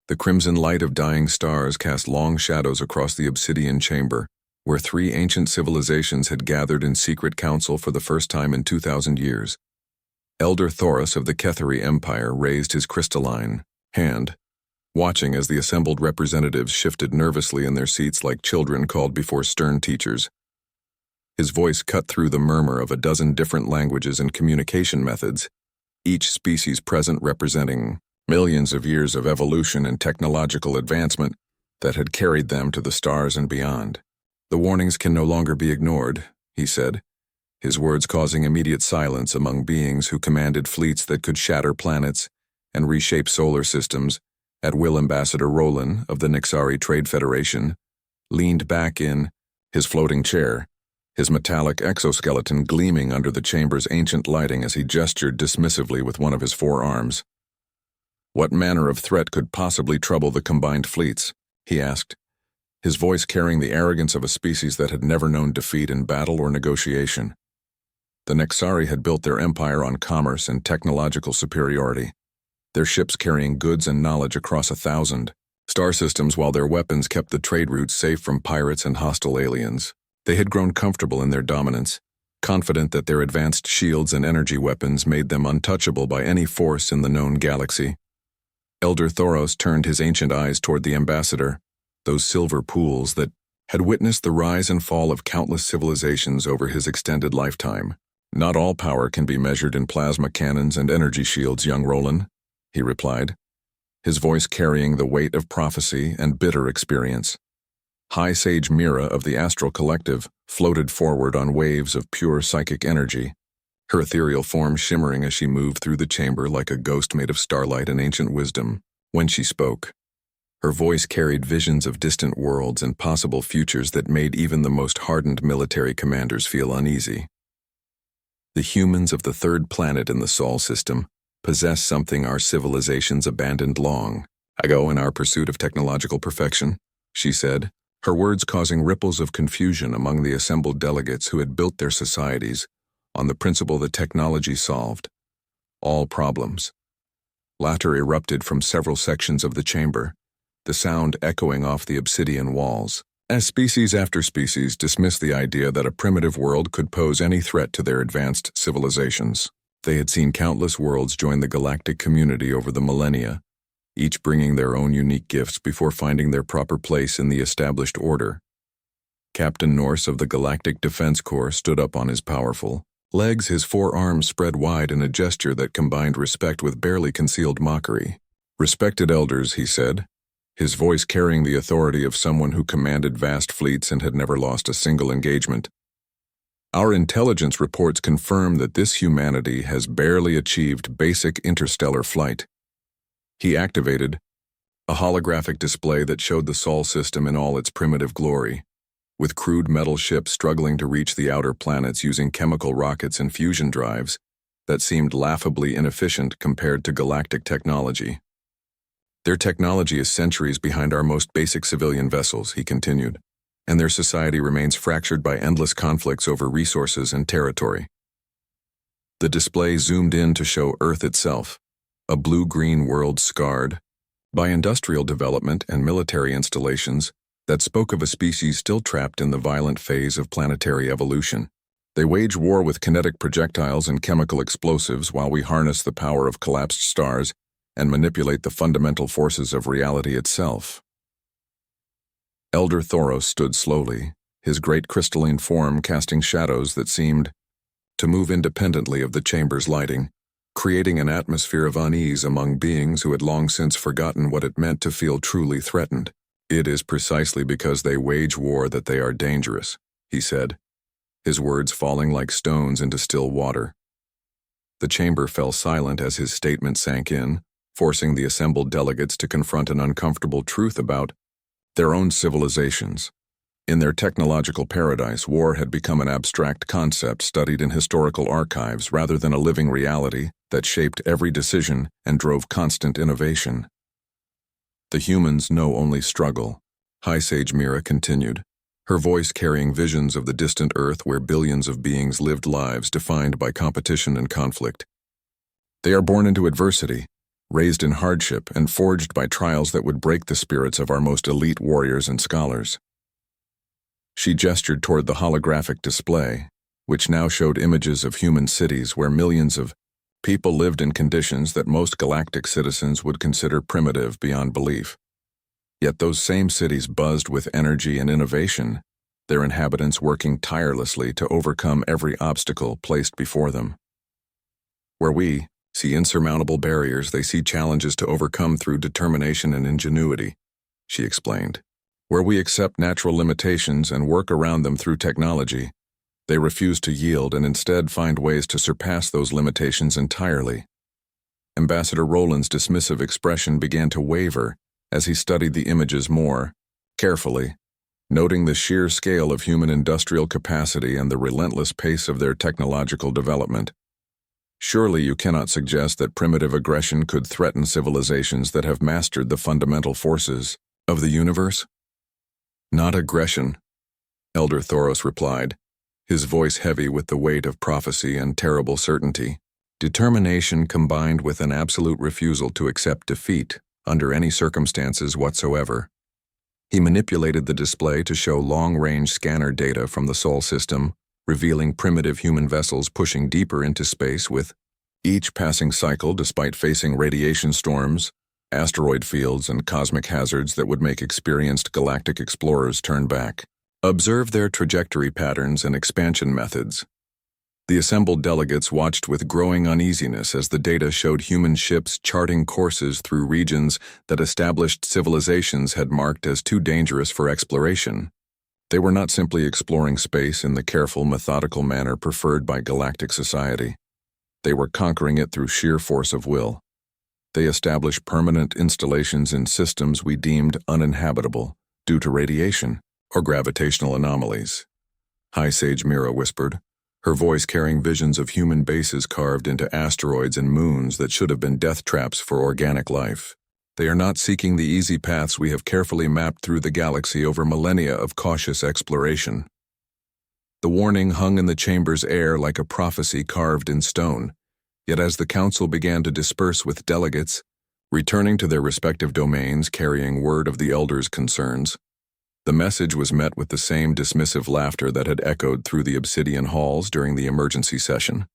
The crimson light of dying stars cast long shadows across the obsidian chamber, where three ancient civilizations had gathered in secret council for the first time in 2,000 years. Elder Thoros of the Ketheri Empire raised his crystalline hand, watching as the assembled representatives shifted nervously in their seats like children called before stern teachers. His voice cut through the murmur of a dozen different languages and communication methods, each species present representing millions of years of evolution and technological advancement that had carried them to the stars and beyond. "The warnings can no longer be ignored," he said, his words causing immediate silence among beings who commanded fleets that could shatter planets and reshape solar systems. At will, Ambassador Roland of the Nixari Trade Federation leaned back in his floating chair, his metallic exoskeleton gleaming under the chamber's ancient lighting as he gestured dismissively with one of his forearms. "What manner of threat could possibly trouble the combined fleets?" he asked, his voice carrying the arrogance of a species that had never known defeat in battle or negotiation. The Nixari had built their empire on commerce and technological superiority, their ships carrying goods and knowledge across 1,000 star systems while their weapons kept the trade routes safe from pirates and hostile aliens. They had grown comfortable in their dominance, confident that their advanced shields and energy weapons made them untouchable by any force in the known galaxy. Elder Thoros turned his ancient eyes toward the ambassador, those silver pools that had witnessed the rise and fall of countless civilizations over his extended lifetime. "Not all power can be measured in plasma cannons and energy shields, young Roland," he replied, his voice carrying the weight of prophecy and bitter experience. High Sage Mira of the Astral Collective floated forward on waves of pure psychic energy, her ethereal form shimmering as she moved through the chamber like a ghost made of starlight and ancient wisdom. When she spoke, her voice carried visions of distant worlds and possible futures that made even the most hardened military commanders feel uneasy. "The humans of the third planet in the Sol system possess something our civilizations abandoned long ago in our pursuit of technological perfection," she said, her words causing ripples of confusion among the assembled delegates who had built their societies on the principle that technology solved all problems. Laughter erupted from several sections of the chamber, the sound echoing off the obsidian walls, as species after species dismissed the idea that a primitive world could pose any threat to their advanced civilizations. They had seen countless worlds join the galactic community over the millennia, each bringing their own unique gifts before finding their proper place in the established order. Captain Norse of the Galactic Defense Corps stood up on his powerful legs, his forearms spread wide in a gesture that combined respect with barely concealed mockery. "Respected elders," he said, his voice carrying the authority of someone who commanded vast fleets and had never lost a single engagement. "Our intelligence reports confirm that this humanity has barely achieved basic interstellar flight." He activated a holographic display that showed the Sol system in all its primitive glory, with crude metal ships struggling to reach the outer planets using chemical rockets and fusion drives that seemed laughably inefficient compared to galactic technology. "Their technology is centuries behind our most basic civilian vessels," he continued, "and their society remains fractured by endless conflicts over resources and territory." The display zoomed in to show Earth itself, a blue-green world scarred by industrial development and military installations that spoke of a species still trapped in the violent phase of planetary evolution. "They wage war with kinetic projectiles and chemical explosives while we harness the power of collapsed stars and manipulate the fundamental forces of reality itself." Elder Thoros stood slowly, his great crystalline form casting shadows that seemed to move independently of the chamber's lighting, creating an atmosphere of unease among beings who had long since forgotten what it meant to feel truly threatened. "It is precisely because they wage war that they are dangerous," he said, his words falling like stones into still water. The chamber fell silent as his statement sank in, forcing the assembled delegates to confront an uncomfortable truth about their own civilizations. In their technological paradise, war had become an abstract concept studied in historical archives rather than a living reality that shaped every decision and drove constant innovation. "The humans know only struggle," High Sage Mira continued, her voice carrying visions of the distant Earth where billions of beings lived lives defined by competition and conflict. "They are born into adversity, raised in hardship and forged by trials that would break the spirits of our most elite warriors and scholars. She gestured toward the holographic display, which now showed images of human cities where millions of people lived in conditions that most galactic citizens would consider primitive beyond belief. Yet those same cities buzzed with energy and innovation, their inhabitants working tirelessly to overcome every obstacle placed before them. Where we see insurmountable barriers, they see challenges to overcome through determination and ingenuity, she explained. Where we accept natural limitations and work around them through technology, they refuse to yield and instead find ways to surpass those limitations entirely. Ambassador Roland's dismissive expression began to waver as he studied the images more carefully, noting the sheer scale of human industrial capacity and the relentless pace of their technological development. Surely you cannot suggest that primitive aggression could threaten civilizations that have mastered the fundamental forces of the universe? Not aggression, Elder Thoros replied, his voice heavy with the weight of prophecy and terrible certainty. Determination combined with an absolute refusal to accept defeat under any circumstances whatsoever. He manipulated the display to show long-range scanner data from the Sol system, revealing primitive human vessels pushing deeper into space with each passing cycle despite facing radiation storms, asteroid fields, and cosmic hazards that would make experienced galactic explorers turn back. Observe their trajectory patterns and expansion methods. The assembled delegates watched with growing uneasiness as the data showed human ships charting courses through regions that established civilizations had marked as too dangerous for exploration. They were not simply exploring space in the careful, methodical manner preferred by galactic society. They were conquering it through sheer force of will. They established permanent installations in systems we deemed uninhabitable due to radiation or gravitational anomalies. High Sage Mira whispered, her voice carrying visions of human bases carved into asteroids and moons that should have been death traps for organic life. They are not seeking the easy paths we have carefully mapped through the galaxy over millennia of cautious exploration. The warning hung in the chamber's air like a prophecy carved in stone. Yet as the council began to disperse with delegates, returning to their respective domains carrying word of the elders' concerns, the message was met with the same dismissive laughter that had echoed through the obsidian halls during the emergency session.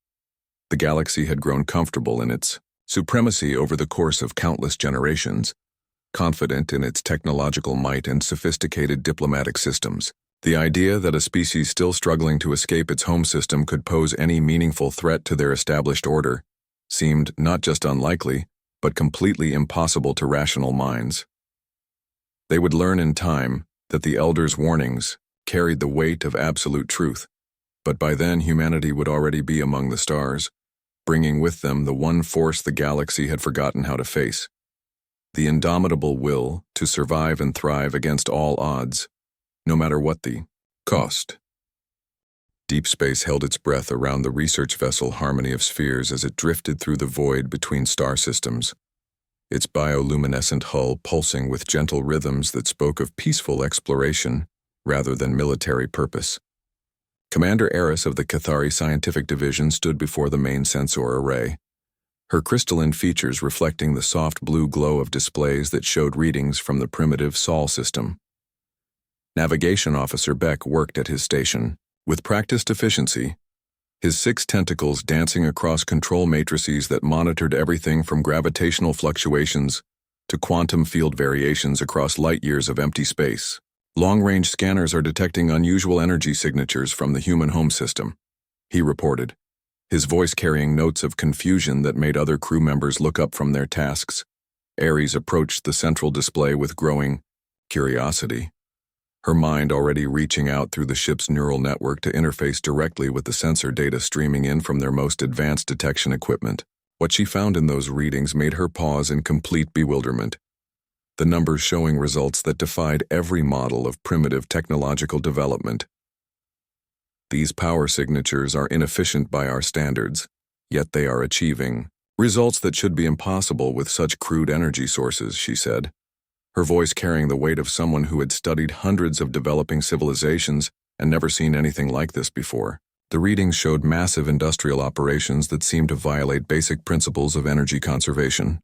The galaxy had grown comfortable in its supremacy over the course of countless generations, confident in its technological might and sophisticated diplomatic systems. The idea that a species still struggling to escape its home system could pose any meaningful threat to their established order seemed not just unlikely, but completely impossible to rational minds. They would learn in time that the elders' warnings carried the weight of absolute truth, but by then humanity would already be among the stars, bringing with them the one force the galaxy had forgotten how to face: the indomitable will to survive and thrive against all odds, no matter what the cost. Deep space held its breath around the research vessel Harmony of Spheres as it drifted through the void between star systems, its bioluminescent hull pulsing with gentle rhythms that spoke of peaceful exploration rather than military purpose. Commander Eris of the Cathari Scientific Division stood before the main sensor array, her crystalline features reflecting the soft blue glow of displays that showed readings from the primitive Sol system. Navigation Officer Beck worked at his station, with practiced efficiency, his 6 tentacles dancing across control matrices that monitored everything from gravitational fluctuations to quantum field variations across light-years of empty space. Long-range scanners are detecting unusual energy signatures from the human home system, he reported, his voice carrying notes of confusion that made other crew members look up from their tasks. Ares approached the central display with growing curiosity, her mind already reaching out through the ship's neural network to interface directly with the sensor data streaming in from their most advanced detection equipment. What she found in those readings made her pause in complete bewilderment. The numbers showing results that defied every model of primitive technological development. These power signatures are inefficient by our standards, yet they are achieving results that should be impossible with such crude energy sources, she said, her voice carrying the weight of someone who had studied hundreds of developing civilizations and never seen anything like this before. The readings showed massive industrial operations that seemed to violate basic principles of energy conservation.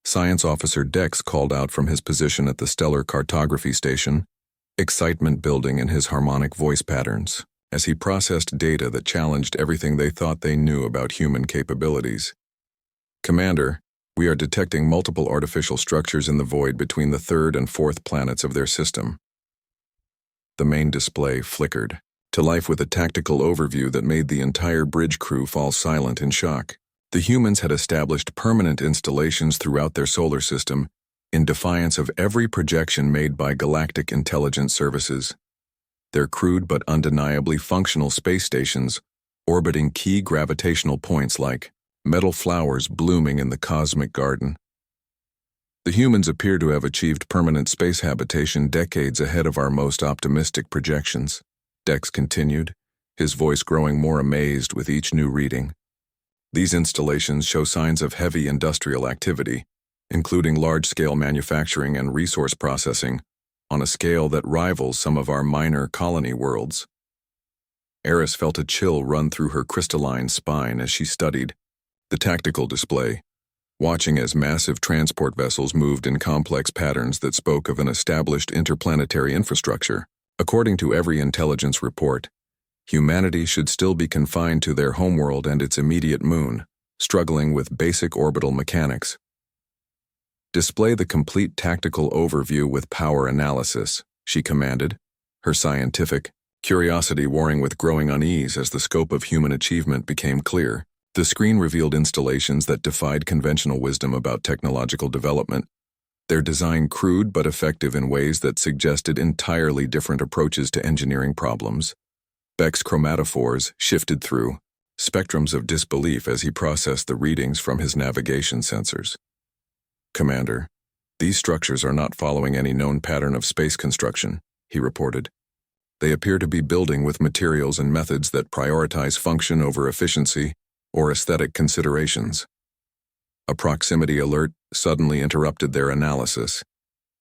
Science Officer Dex called out from his position at the Stellar Cartography Station, excitement building in his harmonic voice patterns, as he processed data that challenged everything they thought they knew about human capabilities. "Commander, we are detecting multiple artificial structures in the void between the third and fourth planets of their system." The main display flickered to life with a tactical overview that made the entire bridge crew fall silent in shock. The humans had established permanent installations throughout their solar system in defiance of every projection made by Galactic Intelligence Services. Their crude but undeniably functional space stations orbiting key gravitational points like metal flowers blooming in the cosmic garden. The humans appear to have achieved permanent space habitation decades ahead of our most optimistic projections, Dex continued, his voice growing more amazed with each new reading. These installations show signs of heavy industrial activity, including large-scale manufacturing and resource processing, on a scale that rivals some of our minor colony worlds. Eris felt a chill run through her crystalline spine as she studied the tactical display, watching as massive transport vessels moved in complex patterns that spoke of an established interplanetary infrastructure. According to every intelligence report, humanity should still be confined to their homeworld and its immediate moon, struggling with basic orbital mechanics. "Display the complete tactical overview with power analysis," she commanded, her scientific curiosity warring with growing unease as the scope of human achievement became clear. The screen revealed installations that defied conventional wisdom about technological development, their design crude but effective in ways that suggested entirely different approaches to engineering problems. Beck's chromatophores shifted through spectrums of disbelief as he processed the readings from his navigation sensors. "Commander, these structures are not following any known pattern of space construction," he reported. "They appear to be building with materials and methods that prioritize function over efficiency or aesthetic considerations." A proximity alert suddenly interrupted their analysis,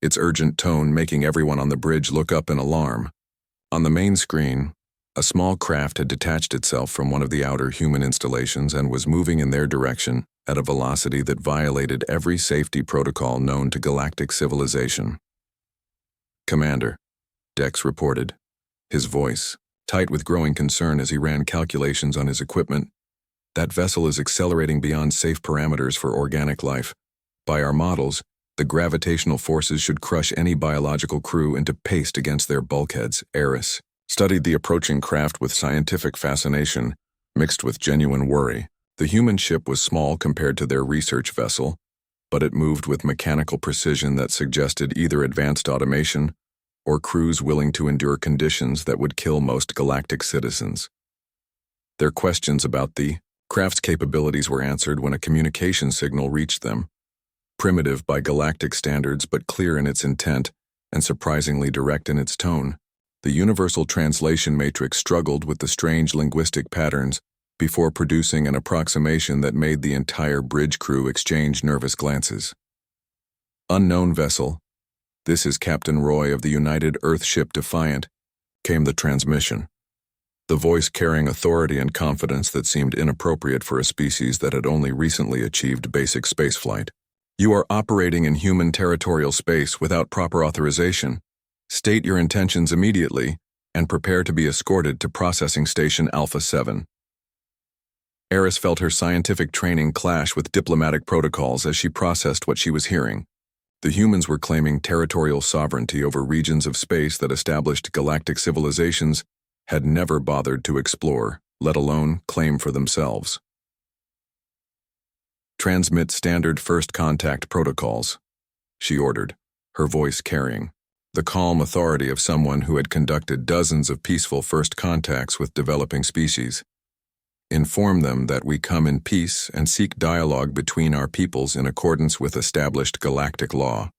its urgent tone making everyone on the bridge look up in alarm. On the main screen, a small craft had detached itself from one of the outer human installations and was moving in their direction at a velocity that violated every safety protocol known to galactic civilization. "Commander," Dex reported, his voice tight with growing concern as he ran calculations on his equipment. "That vessel is accelerating beyond safe parameters for organic life. By our models, the gravitational forces should crush any biological crew into paste against their bulkheads." Eris studied the approaching craft with scientific fascination, mixed with genuine worry. The human ship was small compared to their research vessel, but it moved with mechanical precision that suggested either advanced automation or crews willing to endure conditions that would kill most galactic citizens. Their questions about the craft's capabilities were answered when a communication signal reached them. Primitive by galactic standards but clear in its intent and surprisingly direct in its tone, the universal translation matrix struggled with the strange linguistic patterns before producing an approximation that made the entire bridge crew exchange nervous glances. "Unknown vessel, this is Captain Roy of the United Earth ship Defiant," came the transmission, the voice carrying authority and confidence that seemed inappropriate for a species that had only recently achieved basic spaceflight. "You are operating in human territorial space without proper authorization. State your intentions immediately and prepare to be escorted to Processing Station Alpha 7. Eris felt her scientific training clash with diplomatic protocols as she processed what she was hearing. The humans were claiming territorial sovereignty over regions of space that established galactic civilizations had never bothered to explore, let alone claim for themselves. "Transmit standard first contact protocols," she ordered, her voice carrying the calm authority of someone who had conducted dozens of peaceful first contacts with developing species. "Inform them that we come in peace and seek dialogue between our peoples in accordance with established galactic law."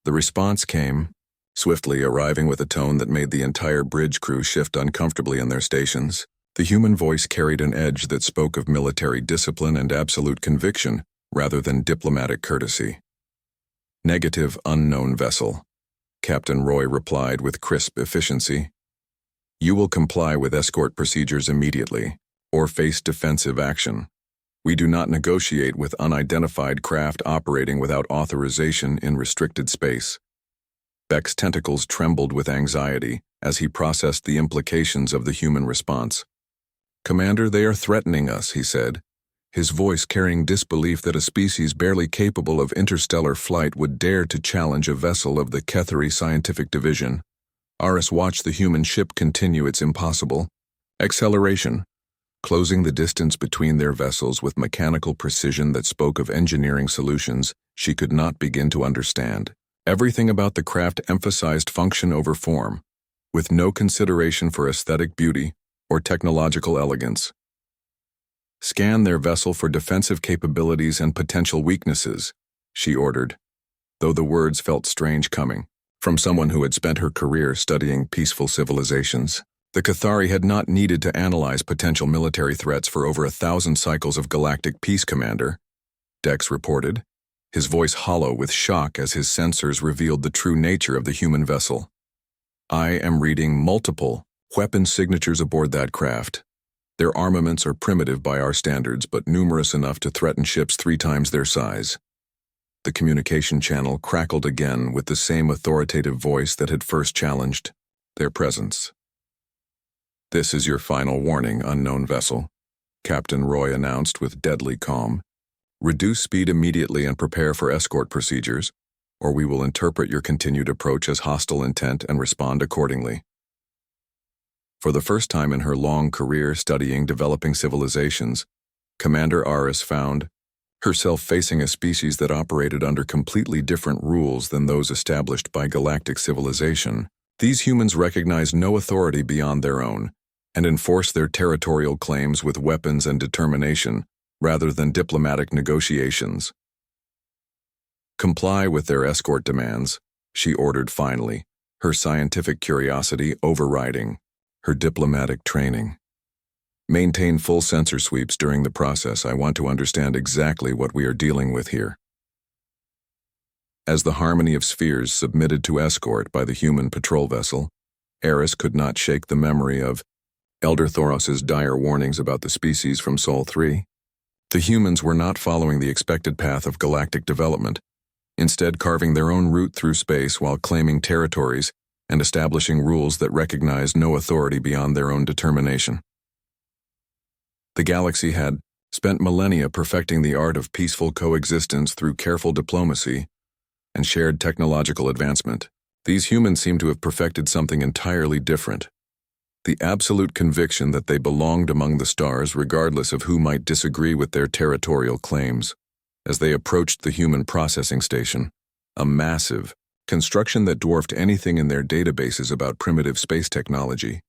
The response came, swiftly arriving with a tone that made the entire bridge crew shift uncomfortably in their stations. The human voice carried an edge that spoke of military discipline and absolute conviction rather than diplomatic courtesy. "Negative unknown vessel," Captain Roy replied with crisp efficiency. "You will comply with escort procedures immediately, or face defensive action." We do not negotiate with unidentified craft operating without authorization in restricted space. Beck's tentacles trembled with anxiety as he processed the implications of the human response. "Commander, they are threatening us," he said, his voice carrying disbelief that a species barely capable of interstellar flight would dare to challenge a vessel of the Ketheri Scientific Division. Aris watched the human ship continue its impossible acceleration, closing the distance between their vessels with mechanical precision that spoke of engineering solutions she could not begin to understand. Everything about the craft emphasized function over form, with no consideration for aesthetic beauty or technological elegance. "Scan their vessel for defensive capabilities and potential weaknesses," she ordered, though the words felt strange coming from someone who had spent her career studying peaceful civilizations. The Cathari had not needed to analyze potential military threats for over 1,000 cycles of galactic peace, Commander, Dex reported, his voice hollow with shock as his sensors revealed the true nature of the human vessel. "I am reading multiple weapon signatures aboard that craft. Their armaments are primitive by our standards, but numerous enough to threaten ships 3 times their size." The communication channel crackled again with the same authoritative voice that had first challenged their presence. "This is your final warning, unknown vessel," Captain Roy announced with deadly calm. "Reduce speed immediately and prepare for escort procedures, or we will interpret your continued approach as hostile intent and respond accordingly." For the first time in her long career studying developing civilizations, Commander Aris found herself facing a species that operated under completely different rules than those established by galactic civilization. These humans recognized no authority beyond their own and enforced their territorial claims with weapons and determination rather than diplomatic negotiations. "Comply with their escort demands," she ordered finally, her scientific curiosity overriding her diplomatic training. "Maintain full sensor sweeps during the process. I want to understand exactly what we are dealing with here." As the harmony of spheres submitted to escort by the human patrol vessel, Eris could not shake the memory of Elder Thoros's dire warnings about the species from Sol 3. The humans were not following the expected path of galactic development, instead carving their own route through space while claiming territories and establishing rules that recognized no authority beyond their own determination. The galaxy had spent millennia perfecting the art of peaceful coexistence through careful diplomacy and shared technological advancement. These humans seemed to have perfected something entirely different: the absolute conviction that they belonged among the stars regardless of who might disagree with their territorial claims. As they approached the human processing station, a massive construction that dwarfed anything in their databases about primitive space technology,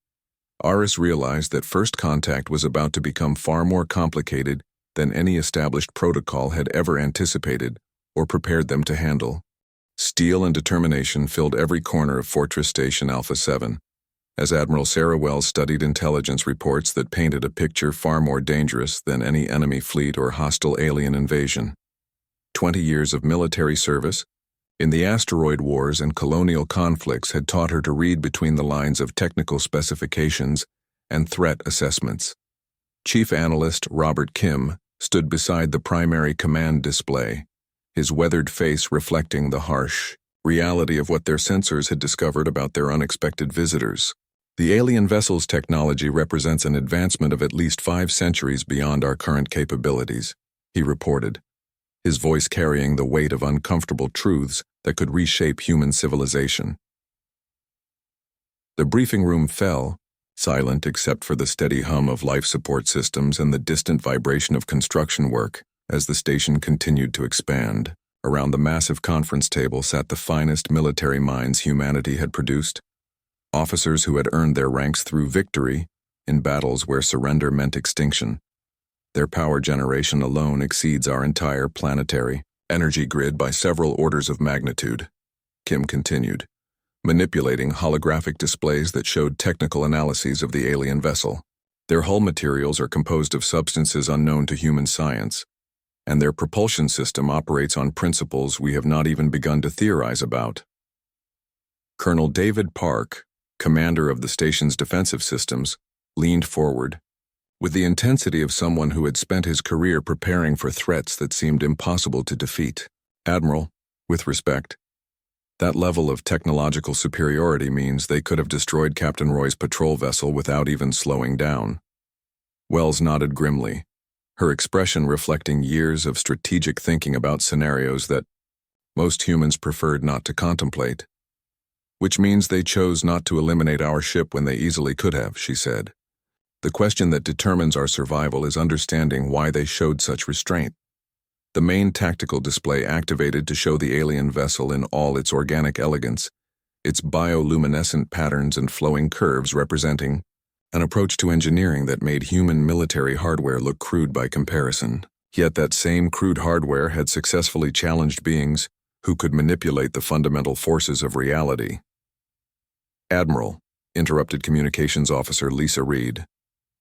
Aris realized that first contact was about to become far more complicated than any established protocol had ever anticipated or prepared them to handle. Steel and determination filled every corner of Fortress Station Alpha 7, as Admiral Sarah Wells studied intelligence reports that painted a picture far more dangerous than any enemy fleet or hostile alien invasion. 20 years of military service in the asteroid wars and colonial conflicts had taught her to read between the lines of technical specifications and threat assessments. Chief Analyst Robert Kim stood beside the primary command display, his weathered face reflecting the harsh reality of what their sensors had discovered about their unexpected visitors. "The alien vessel's technology represents an advancement of at least 5 centuries beyond our current capabilities," he reported, his voice carrying the weight of uncomfortable truths that could reshape human civilization. The briefing room fell, silent except for the steady hum of life support systems and the distant vibration of construction work, as the station continued to expand. Around the massive conference table sat the finest military minds humanity had produced, officers who had earned their ranks through victory in battles where surrender meant extinction. Their power generation alone exceeds our entire planetary energy grid by several orders of magnitude, Kim continued, manipulating holographic displays that showed technical analyses of the alien vessel. Their hull materials are composed of substances unknown to human science, and their propulsion system operates on principles we have not even begun to theorize about. Colonel David Park, commander of the station's defensive systems, leaned forward, with the intensity of someone who had spent his career preparing for threats that seemed impossible to defeat. "Admiral, with respect, that level of technological superiority means they could have destroyed Captain Roy's patrol vessel without even slowing down." Wells nodded grimly, her expression reflecting years of strategic thinking about scenarios that most humans preferred not to contemplate. "Which means they chose not to eliminate our ship when they easily could have," she said. "The question that determines our survival is understanding why they showed such restraint." The main tactical display activated to show the alien vessel in all its organic elegance, its bioluminescent patterns and flowing curves representing an approach to engineering that made human military hardware look crude by comparison. Yet that same crude hardware had successfully challenged beings who could manipulate the fundamental forces of reality. "Admiral," interrupted Communications Officer Lisa Reed,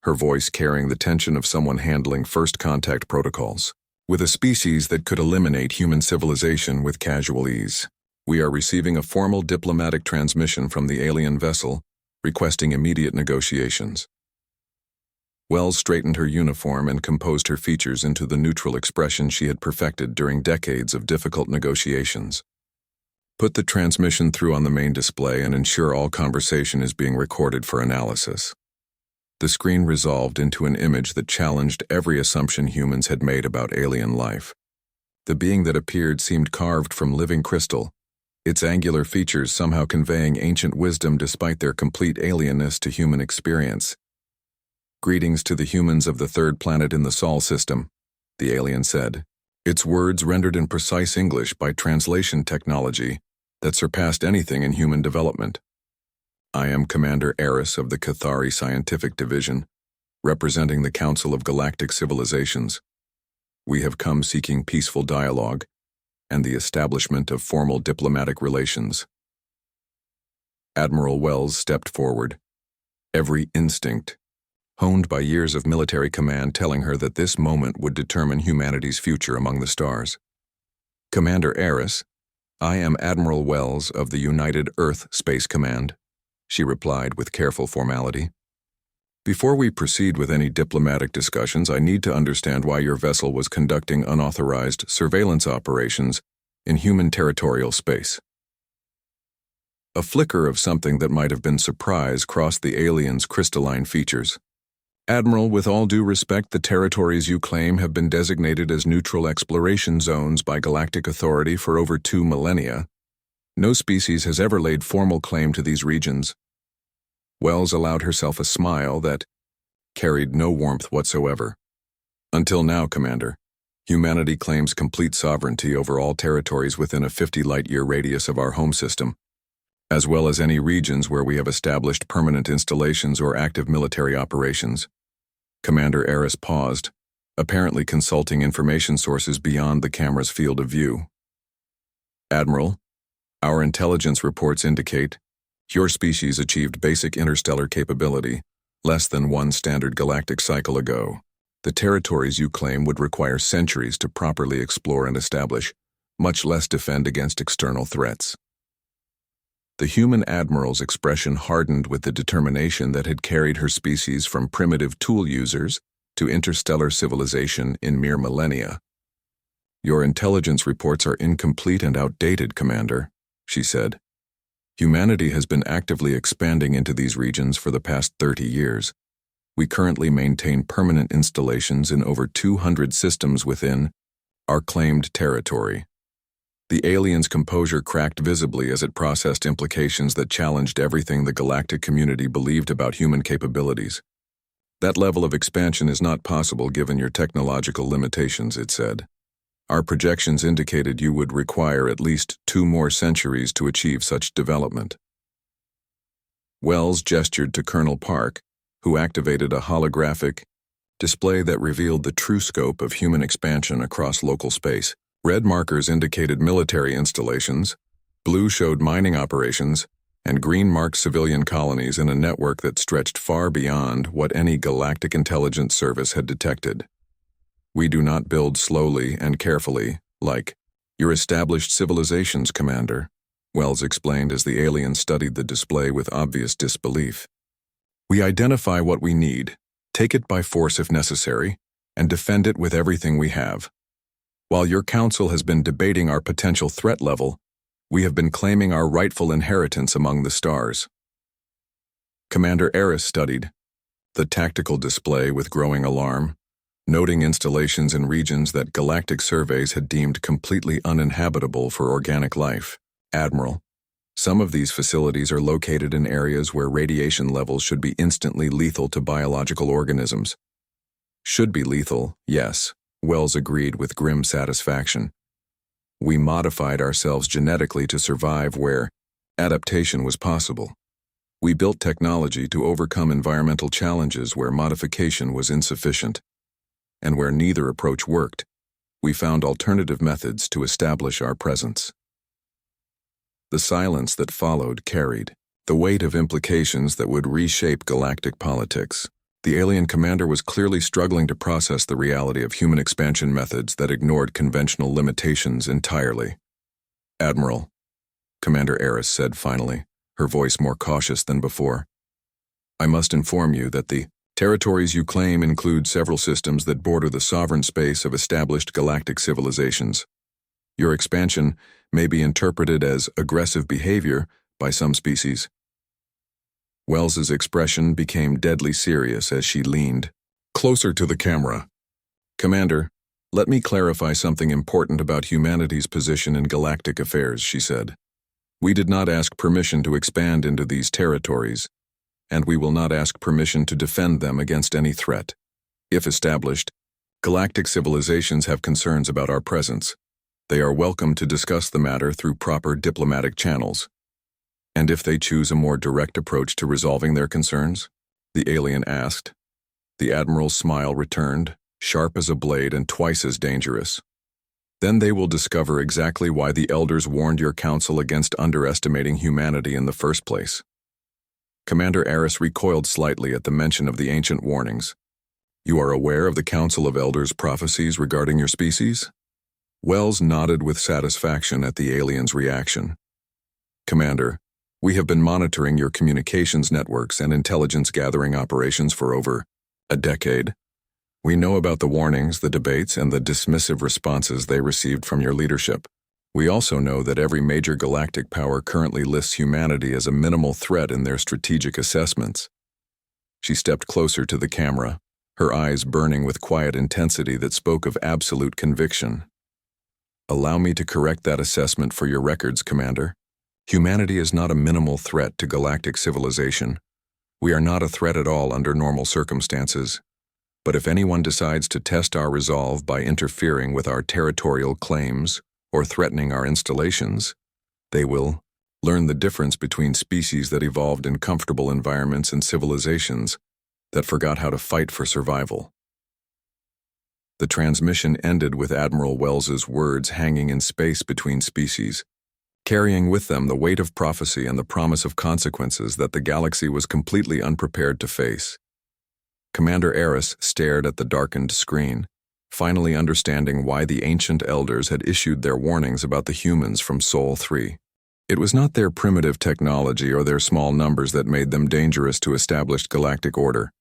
her voice carrying the tension of someone handling first contact protocols. "With a species that could eliminate human civilization with casual ease, we are receiving a formal diplomatic transmission from the alien vessel requesting immediate negotiations." Wells straightened her uniform and composed her features into the neutral expression she had perfected during decades of difficult negotiations. "Put the transmission through on the main display and ensure all conversation is being recorded for analysis." The screen resolved into an image that challenged every assumption humans had made about alien life. The being that appeared seemed carved from living crystal, its angular features somehow conveying ancient wisdom despite their complete alienness to human experience. "Greetings to the humans of the third planet in the Sol system," the alien said, its words rendered in precise English by translation technology that surpassed anything in human development. "I am Commander Eris of the Cathari Scientific Division, representing the Council of Galactic Civilizations. We have come seeking peaceful dialogue and the establishment of formal diplomatic relations." Admiral Wells stepped forward, every instinct, honed by years of military command, telling her that this moment would determine humanity's future among the stars. "Commander Eris, I am Admiral Wells of the United Earth Space Command," she replied with careful formality. "Before we proceed with any diplomatic discussions, I need to understand why your vessel was conducting unauthorized surveillance operations in human territorial space." A flicker of something that might have been surprise crossed the alien's crystalline features. "Admiral, with all due respect, the territories you claim have been designated as neutral exploration zones by Galactic Authority for over 2 millennia. No species has ever laid formal claim to these regions." Wells allowed herself a smile that carried no warmth whatsoever. "Until now, Commander, humanity claims complete sovereignty over all territories within a 50-light-year radius of our home system, as well as any regions where we have established permanent installations or active military operations." Commander Eris paused, apparently consulting information sources beyond the camera's field of view. "Admiral, our intelligence reports indicate your species achieved basic interstellar capability less than 1 standard galactic cycle ago. The territories you claim would require centuries to properly explore and establish, much less defend against external threats." The human admiral's expression hardened with the determination that had carried her species from primitive tool users to interstellar civilization in mere millennia. "Your intelligence reports are incomplete and outdated, Commander," she said. "Humanity has been actively expanding into these regions for the past 30 years. We currently maintain permanent installations in over 200 systems within our claimed territory." The alien's composure cracked visibly as it processed implications that challenged everything the galactic community believed about human capabilities. "That level of expansion is not possible given your technological limitations," it said. "Our projections indicated you would require at least 2 more centuries to achieve such development." Wells gestured to Colonel Park, who activated a holographic display that revealed the true scope of human expansion across local space. Red markers indicated military installations, blue showed mining operations, and green marked civilian colonies in a network that stretched far beyond what any galactic intelligence service had detected. "We do not build slowly and carefully, like your established civilizations, Commander," Wells explained as the alien studied the display with obvious disbelief. "We identify what we need, Take it by force if necessary, and defend it with everything we have. While your council has been debating our potential threat level, we have been claiming our rightful inheritance among the stars. Commander Eris studied the tactical display with growing alarm, noting installations in regions that galactic surveys had deemed completely uninhabitable for organic life. Admiral, some of these facilities are located in areas where radiation levels should be instantly lethal to biological organisms. Should be lethal, yes, Wells agreed with grim satisfaction. We modified ourselves genetically to survive where adaptation was possible. We built technology to overcome environmental challenges where modification was insufficient. And where neither approach worked, we found alternative methods to establish our presence. The silence that followed carried the weight of implications that would reshape galactic politics. The alien commander was clearly struggling to process the reality of human expansion methods that ignored conventional limitations entirely. Admiral, Commander Eris said finally, her voice more cautious than before. I must inform you that the territories you claim include several systems that border the sovereign space of established galactic civilizations. Your expansion may be interpreted as aggressive behavior by some species. Wells's expression became deadly serious as she leaned closer to the camera. Commander, let me clarify something important about humanity's position in galactic affairs, she said. We did not ask permission to expand into these territories, and we will not ask permission to defend them against any threat. If established, galactic civilizations have concerns about our presence. They are welcome to discuss the matter through proper diplomatic channels. And if they choose a more direct approach to resolving their concerns? The alien asked. The Admiral's smile returned, sharp as a blade and twice as dangerous. Then they will discover exactly why the elders warned your council against underestimating humanity in the first place. Commander Eris recoiled slightly at the mention of the ancient warnings. You are aware of the Council of Elders' prophecies regarding your species? Wells nodded with satisfaction at the alien's reaction. Commander, we have been monitoring your communications networks and intelligence-gathering operations for over a decade. We know about the warnings, the debates, and the dismissive responses they received from your leadership. We also know that every major galactic power currently lists humanity as a minimal threat in their strategic assessments. She stepped closer to the camera, her eyes burning with quiet intensity that spoke of absolute conviction. Allow me to correct that assessment for your records, Commander. Humanity is not a minimal threat to galactic civilization. We are not a threat at all under normal circumstances. But if anyone decides to test our resolve by interfering with our territorial claims or threatening our installations, they will learn the difference between species that evolved in comfortable environments and civilizations that forgot how to fight for survival. The transmission ended with Admiral Wells's words hanging in space between species, carrying with them the weight of prophecy and the promise of consequences that the galaxy was completely unprepared to face. Commander Eris stared at the darkened screen, finally understanding why the ancient elders had issued their warnings about the humans from Sol 3. It was not their primitive technology or their small numbers that made them dangerous to established galactic order.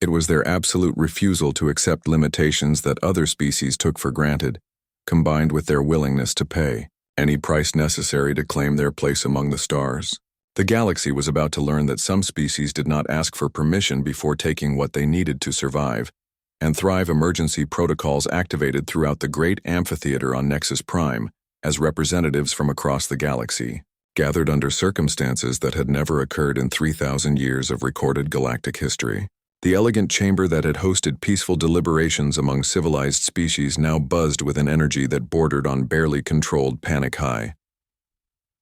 It was their absolute refusal to accept limitations that other species took for granted, combined with their willingness to pay any price necessary to claim their place among the stars. The galaxy was about to learn that some species did not ask for permission before taking what they needed to survive, and thrive emergency protocols activated throughout the great amphitheater on Nexus Prime as representatives from across the galaxy, gathered under circumstances that had never occurred in 3,000 years of recorded galactic history. The elegant chamber that had hosted peaceful deliberations among civilized species now buzzed with an energy that bordered on barely controlled panic high.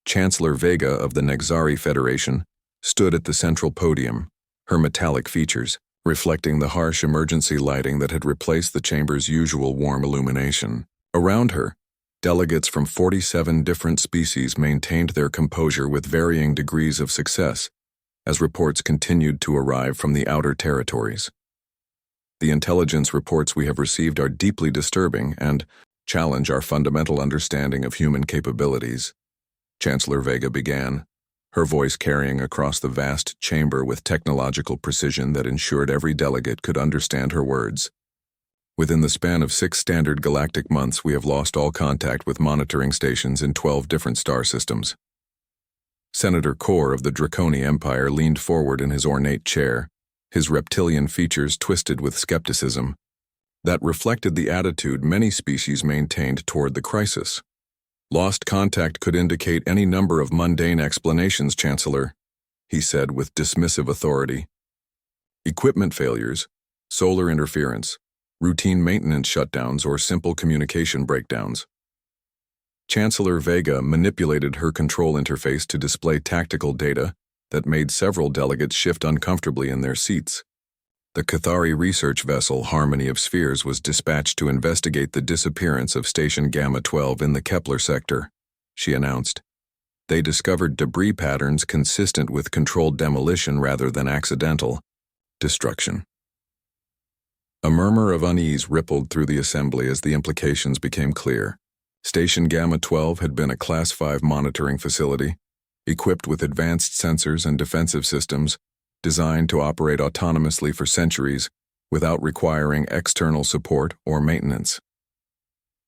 Chancellor Vega of the Nexari Federation stood at the central podium, her metallic features reflecting the harsh emergency lighting that had replaced the chamber's usual warm illumination. Around her, delegates from 47 different species maintained their composure with varying degrees of success as reports continued to arrive from the outer territories. The intelligence reports we have received are deeply disturbing and challenge our fundamental understanding of human capabilities. Chancellor Vega began, her voice carrying across the vast chamber with technological precision that ensured every delegate could understand her words. Within the span of 6 standard galactic months, we have lost all contact with monitoring stations in 12 different star systems. Senator Core of the Draconi Empire leaned forward in his ornate chair, his reptilian features twisted with skepticism that reflected the attitude many species maintained toward the crisis. Lost contact could indicate any number of mundane explanations, Chancellor, he said with dismissive authority. Equipment failures, solar interference, routine maintenance shutdowns, or simple communication breakdowns. Chancellor Vega manipulated her control interface to display tactical data that made several delegates shift uncomfortably in their seats. The Cathari research vessel Harmony of Spheres was dispatched to investigate the disappearance of Station Gamma 12 in the Kepler sector, she announced. They discovered debris patterns consistent with controlled demolition rather than accidental destruction. A murmur of unease rippled through the assembly as the implications became clear. Station Gamma 12 had been a Class 5 monitoring facility, equipped with advanced sensors and defensive systems, designed to operate autonomously for centuries without requiring external support or maintenance.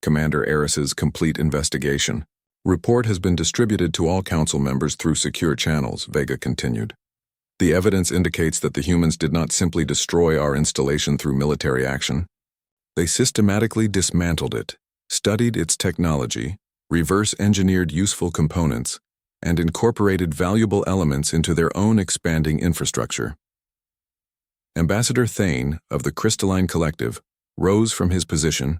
Commander Eris's complete investigation report has been distributed to all council members through secure channels, Vega continued. The evidence indicates that the humans did not simply destroy our installation through military action. They systematically dismantled it, studied its technology, reverse-engineered useful components, and incorporated valuable elements into their own expanding infrastructure. Ambassador Thane of the Crystalline Collective rose from his position,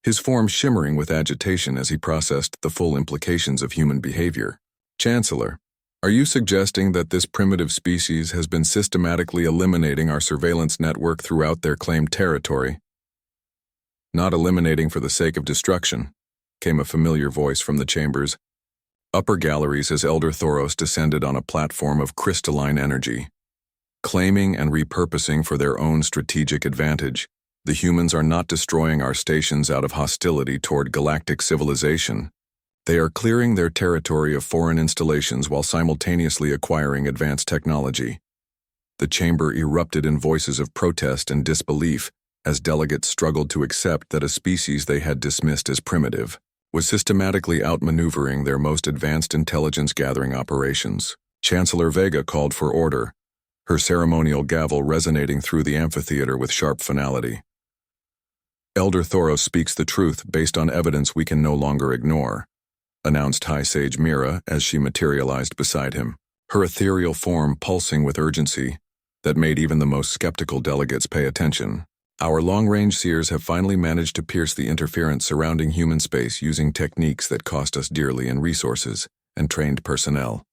his form shimmering with agitation as he processed the full implications of human behavior. Chancellor, are you suggesting that this primitive species has been systematically eliminating our surveillance network throughout their claimed territory? Not eliminating for the sake of destruction, came a familiar voice from the chambers. Upper galleries as Elder Thoros descended on a platform of crystalline energy. Claiming and repurposing for their own strategic advantage, the humans are not destroying our stations out of hostility toward galactic civilization. They are clearing their territory of foreign installations while simultaneously acquiring advanced technology. The chamber erupted in voices of protest and disbelief as delegates struggled to accept that a species they had dismissed as primitive was systematically outmaneuvering their most advanced intelligence-gathering operations. Chancellor Vega called for order, her ceremonial gavel resonating through the amphitheater with sharp finality. Elder Thoros speaks the truth based on evidence we can no longer ignore, announced High Sage Mira as she materialized beside him, her ethereal form pulsing with urgency that made even the most skeptical delegates pay attention. Our long-range seers have finally managed to pierce the interference surrounding human space using techniques that cost us dearly in resources and trained personnel.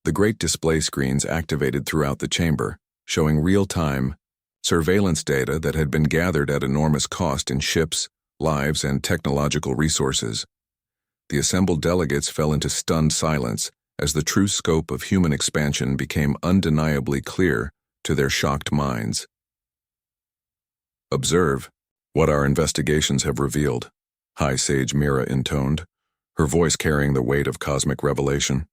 The great display screens activated throughout the chamber, showing real-time surveillance data that had been gathered at enormous cost in ships, lives, and technological resources. The assembled delegates fell into stunned silence as the true scope of human expansion became undeniably clear to their shocked minds. Observe what our investigations have revealed, High Sage Mira intoned, her voice carrying the weight of cosmic revelation.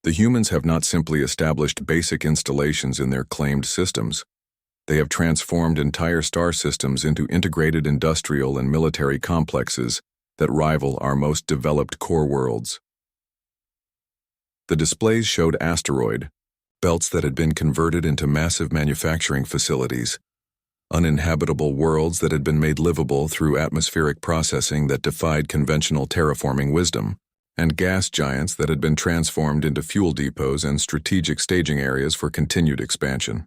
The humans have not simply established basic installations in their claimed systems. They have transformed entire star systems into integrated industrial and military complexes that rival our most developed core worlds. The displays showed asteroid belts that had been converted into massive manufacturing facilities, uninhabitable worlds that had been made livable through atmospheric processing that defied conventional terraforming wisdom, and gas giants that had been transformed into fuel depots and strategic staging areas for continued expansion.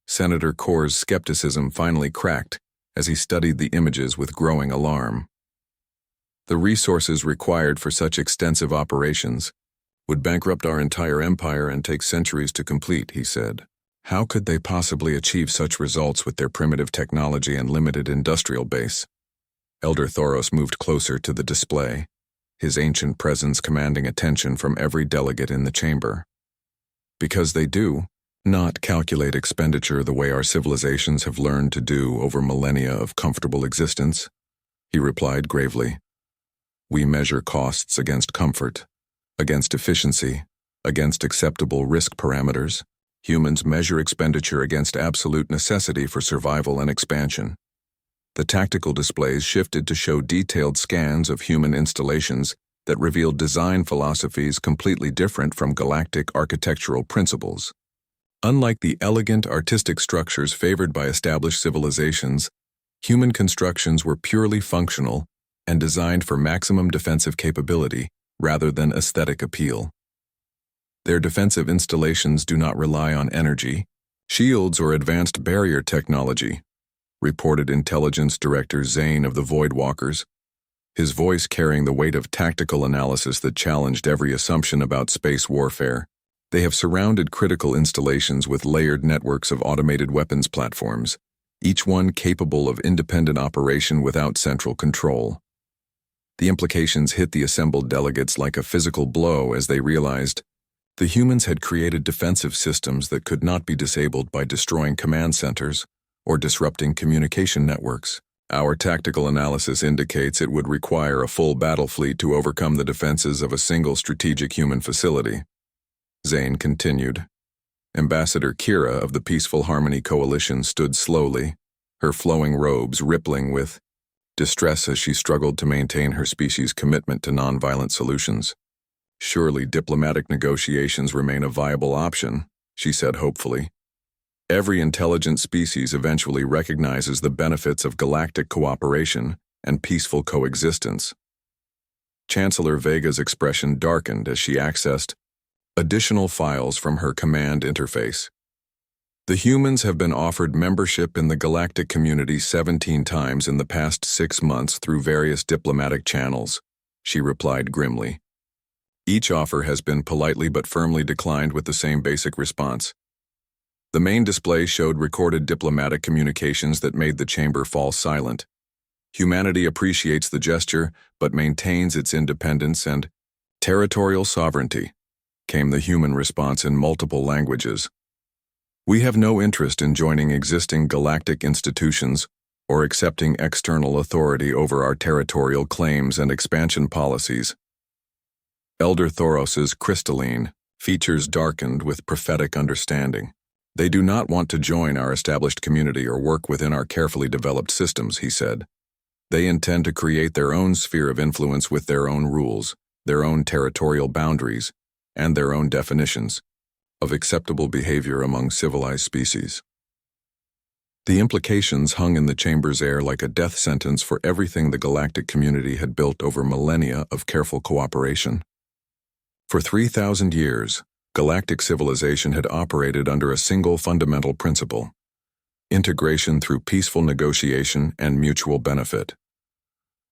Senator Core's skepticism finally cracked as he studied the images with growing alarm. The resources required for such extensive operations would bankrupt our entire empire and take centuries to complete, he said. How could they possibly achieve such results with their primitive technology and limited industrial base? Elder Thoros moved closer to the display, his ancient presence commanding attention from every delegate in the chamber. Because they do not calculate expenditure the way our civilizations have learned to do over millennia of comfortable existence, he replied gravely. We measure costs against comfort, Against efficiency, against acceptable risk parameters, humans measure expenditure against absolute necessity for survival and expansion. The tactical displays shifted to show detailed scans of human installations that revealed design philosophies completely different from galactic architectural principles. Unlike the elegant artistic structures favored by established civilizations, human constructions were purely functional and designed for maximum defensive capability rather than aesthetic appeal. Their defensive installations do not rely on energy, shields, or advanced barrier technology, reported Intelligence Director Zane of the Voidwalkers, his voice carrying the weight of tactical analysis that challenged every assumption about space warfare. They have surrounded critical installations with layered networks of automated weapons platforms, each one capable of independent operation without central control. The implications hit the assembled delegates like a physical blow as they realized the humans had created defensive systems that could not be disabled by destroying command centers or disrupting communication networks. Our tactical analysis indicates it would require a full battle fleet to overcome the defenses of a single strategic human facility. Zane continued. Ambassador Kira of the Peaceful Harmony Coalition stood slowly, her flowing robes rippling with distress as she struggled to maintain her species' commitment to nonviolent solutions. Surely diplomatic negotiations remain a viable option, she said hopefully. Every intelligent species eventually recognizes the benefits of galactic cooperation and peaceful coexistence. Chancellor Vega's expression darkened as she accessed additional files from her command interface. The humans have been offered membership in the galactic community 17 times in the past 6 months through various diplomatic channels, she replied grimly. Each offer has been politely but firmly declined with the same basic response. The main display showed recorded diplomatic communications that made the chamber fall silent. Humanity appreciates the gesture but maintains its independence and territorial sovereignty, came the human response in multiple languages. We have no interest in joining existing galactic institutions or accepting external authority over our territorial claims and expansion policies. Elder Thoros's crystalline features darkened with prophetic understanding. They do not want to join our established community or work within our carefully developed systems, he said. They intend to create their own sphere of influence with their own rules, their own territorial boundaries, and their own definitions of acceptable behavior among civilized species. The implications hung in the chamber's air like a death sentence for everything the galactic community had built over millennia of careful cooperation. For 3,000 years, galactic civilization had operated under a single fundamental principle: integration through peaceful negotiation and mutual benefit.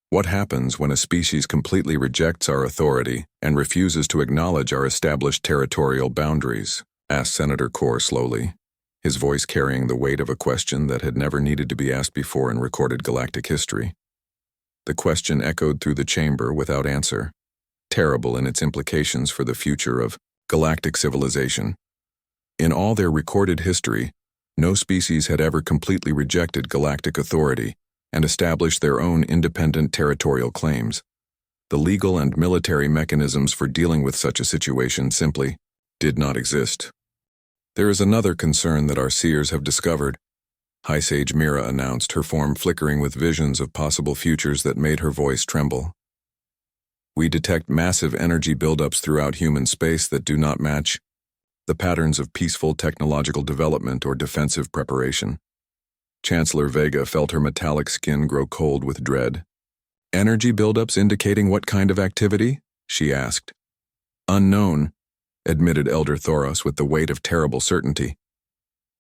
What happens when a species completely rejects our authority and refuses to acknowledge our established territorial boundaries? Asked Senator Core slowly, his voice carrying the weight of a question that had never needed to be asked before in recorded galactic history. The question echoed through the chamber without answer, terrible in its implications for the future of galactic civilization. In all their recorded history, no species had ever completely rejected galactic authority and established their own independent territorial claims. The legal and military mechanisms for dealing with such a situation simply did not exist. There is another concern that our seers have discovered, High Sage Mira announced, her form flickering with visions of possible futures that made her voice tremble. We detect massive energy buildups throughout human space that do not match the patterns of peaceful technological development or defensive preparation. Chancellor Vega felt her metallic skin grow cold with dread. Energy buildups indicating what kind of activity? She asked. Unknown, admitted Elder Thoros with the weight of terrible certainty.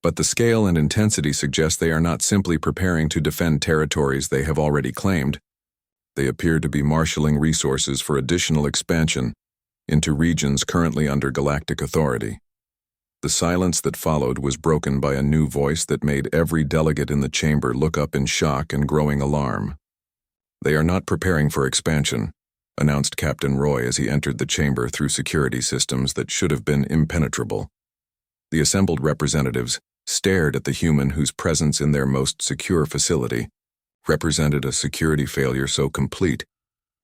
But the scale and intensity suggest they are not simply preparing to defend territories they have already claimed. They appear to be marshaling resources for additional expansion into regions currently under galactic authority. The silence that followed was broken by a new voice that made every delegate in the chamber look up in shock and growing alarm. They are not preparing for expansion, announced Captain Roy as he entered the chamber through security systems that should have been impenetrable. The assembled representatives stared at the human whose presence in their most secure facility represented a security failure so complete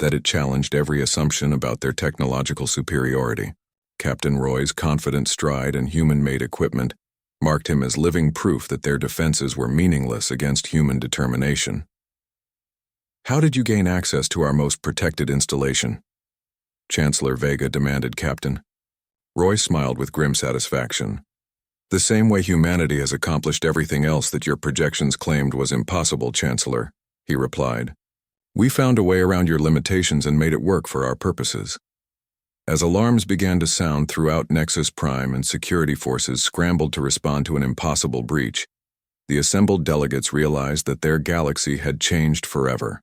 that it challenged every assumption about their technological superiority. Captain Roy's confident stride and human-made equipment marked him as living proof that their defenses were meaningless against human determination. "How did you gain access to our most protected installation?" Chancellor Vega demanded, Captain. Roy smiled with grim satisfaction. "The same way humanity has accomplished everything else that your projections claimed was impossible, Chancellor," he replied. "We found a way around your limitations and made it work for our purposes." As alarms began to sound throughout Nexus Prime and security forces scrambled to respond to an impossible breach, the assembled delegates realized that their galaxy had changed forever.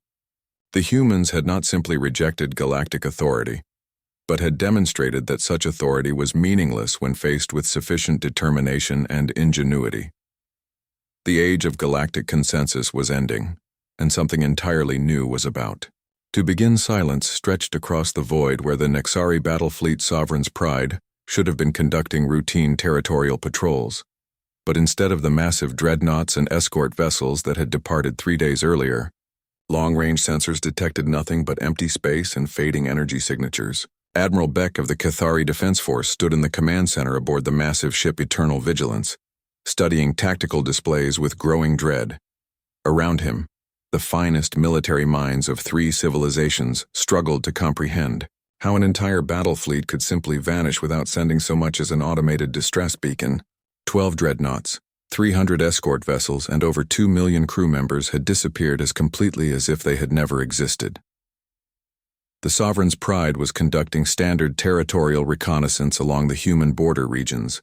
The humans had not simply rejected galactic authority, but had demonstrated that such authority was meaningless when faced with sufficient determination and ingenuity. The age of galactic consensus was ending, and something entirely new was about to begin. Silence stretched across the void where the Nexari battle fleet Sovereign's Pride should have been conducting routine territorial patrols. But instead of the massive dreadnoughts and escort vessels that had departed 3 days earlier, long-range sensors detected nothing but empty space and fading energy signatures. Admiral Beck of the Cathari Defense Force stood in the command center aboard the massive ship Eternal Vigilance, studying tactical displays with growing dread. Around him, the finest military minds of 3 civilizations struggled to comprehend how an entire battle fleet could simply vanish without sending so much as an automated distress beacon. 12 dreadnoughts, 300 escort vessels, and over 2 million crew members had disappeared as completely as if they had never existed. The Sovereign's Pride was conducting standard territorial reconnaissance along the human border regions,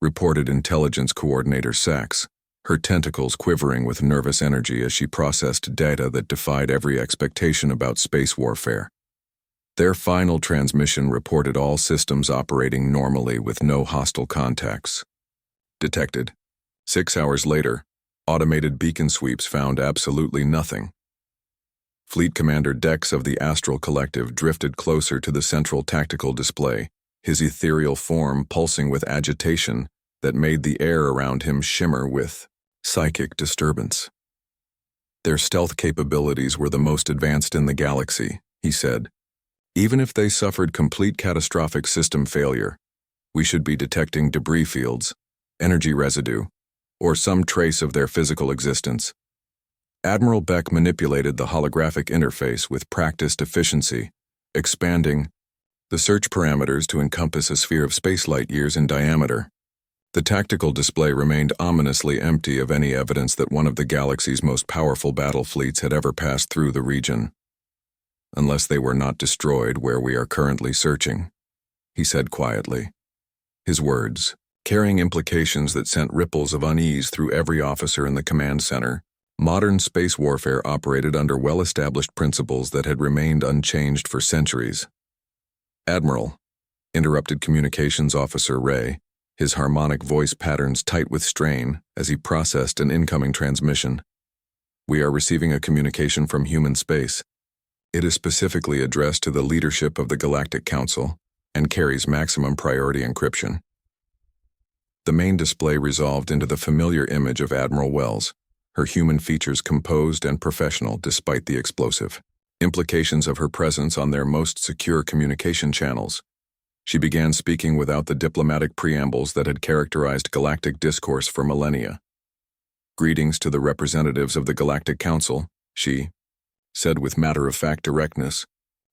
reported Intelligence Coordinator Sachs, her tentacles quivering with nervous energy as she processed data that defied every expectation about space warfare. Their final transmission reported all systems operating normally with no hostile contacts detected. 6 hours later, automated beacon sweeps found absolutely nothing. Fleet Commander Dex of the Astral Collective drifted closer to the central tactical display, his ethereal form pulsing with agitation that made the air around him shimmer with psychic disturbance. "Their stealth capabilities were the most advanced in the galaxy," he said. "Even if they suffered complete catastrophic system failure, we should be detecting debris fields, energy residue, or some trace of their physical existence." Admiral Beck manipulated the holographic interface with practiced efficiency, expanding the search parameters to encompass a sphere of space light years in diameter. The tactical display remained ominously empty of any evidence that one of the galaxy's most powerful battle fleets had ever passed through the region. "Unless they were not destroyed where we are currently searching," he said quietly. His words, carrying implications that sent ripples of unease through every officer in the command center. Modern space warfare operated under well-established principles that had remained unchanged for centuries. "Admiral," interrupted Communications Officer Ray, his harmonic voice patterns tight with strain as he processed an incoming transmission. "We are receiving a communication from human space. It is specifically addressed to the leadership of the Galactic Council and carries maximum priority encryption." The main display resolved into the familiar image of Admiral Wells, her human features composed and professional despite the explosive implications of her presence on their most secure communication channels. She began speaking without the diplomatic preambles that had characterized galactic discourse for millennia. "Greetings to the representatives of the Galactic Council," she said with matter-of-fact directness.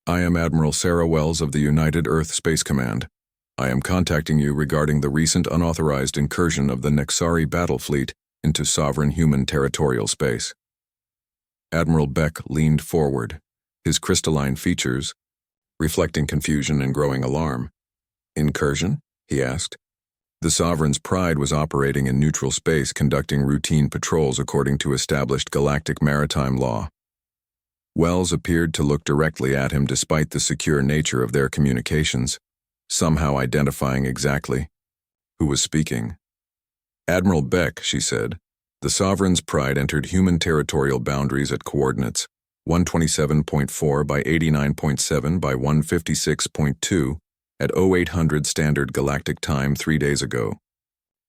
"I am Admiral Sarah Wells of the United Earth Space Command. I am contacting you regarding the recent unauthorized incursion of the Nexari battle fleet into sovereign human territorial space." Admiral Beck leaned forward, his crystalline features reflecting confusion and growing alarm. "Incursion?" he asked. "The Sovereign's Pride was operating in neutral space, conducting routine patrols according to established galactic maritime law." Wells appeared to look directly at him despite the secure nature of their communications, somehow identifying exactly who was speaking. "Admiral Beck," she said, "the Sovereign's Pride entered human territorial boundaries at coordinates 127.4 by 89.7 by 156.2 at 0800 Standard Galactic Time 3 days ago.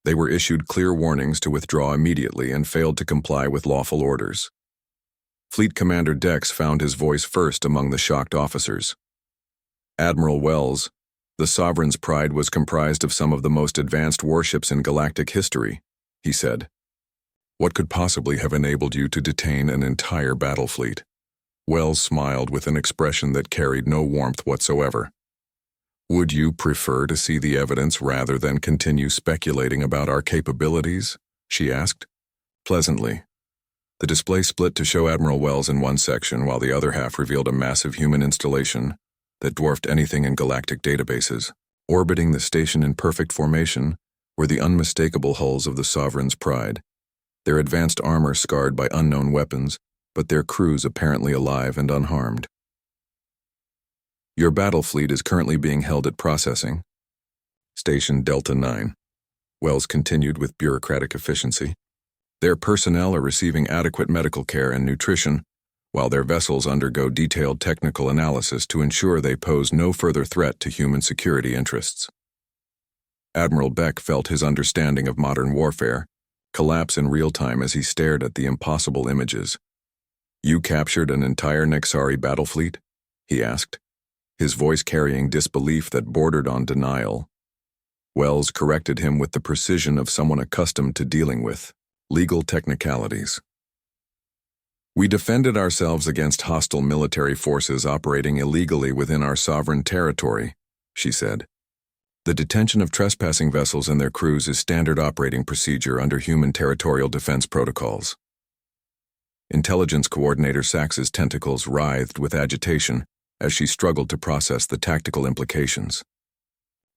They were issued clear warnings to withdraw immediately and failed to comply with lawful orders." Fleet Commander Dex found his voice first among the shocked officers. Admiral Wells, the Sovereign's pride was comprised of some of the most advanced warships in galactic history, he said. What could possibly have enabled you to detain an entire battle fleet? Wells smiled with an expression that carried no warmth whatsoever. Would you prefer to see the evidence rather than continue speculating about our capabilities? She asked, pleasantly. The display split to show Admiral Wells in one section while the other half revealed a massive human installation that dwarfed anything in galactic databases. Orbiting the station in perfect formation were the unmistakable hulls of the Sovereign's pride, their advanced armor scarred by unknown weapons, but their crews apparently alive and unharmed. Your battle fleet is currently being held at processing. Station Delta 9. Wells continued with bureaucratic efficiency. Their personnel are receiving adequate medical care and nutrition, while their vessels undergo detailed technical analysis to ensure they pose no further threat to human security interests. Admiral Beck felt his understanding of modern warfare collapse in real time as he stared at the impossible images. You captured an entire Nexari battle fleet? He asked, his voice carrying disbelief that bordered on denial. Wells corrected him with the precision of someone accustomed to dealing with legal technicalities. We defended ourselves against hostile military forces operating illegally within our sovereign territory, she said. The detention of trespassing vessels and their crews is standard operating procedure under human territorial defense protocols. Intelligence Coordinator Sachs's tentacles writhed with agitation as she struggled to process the tactical implications.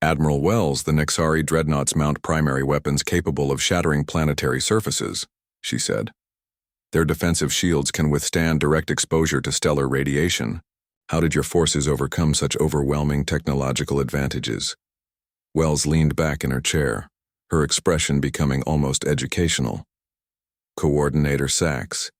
Admiral Wells, the Nexari dreadnoughts mount primary weapons capable of shattering planetary surfaces, she said. Their defensive shields can withstand direct exposure to stellar radiation. How did your forces overcome such overwhelming technological advantages? Wells leaned back in her chair, her expression becoming almost educational. Coordinator Sachs,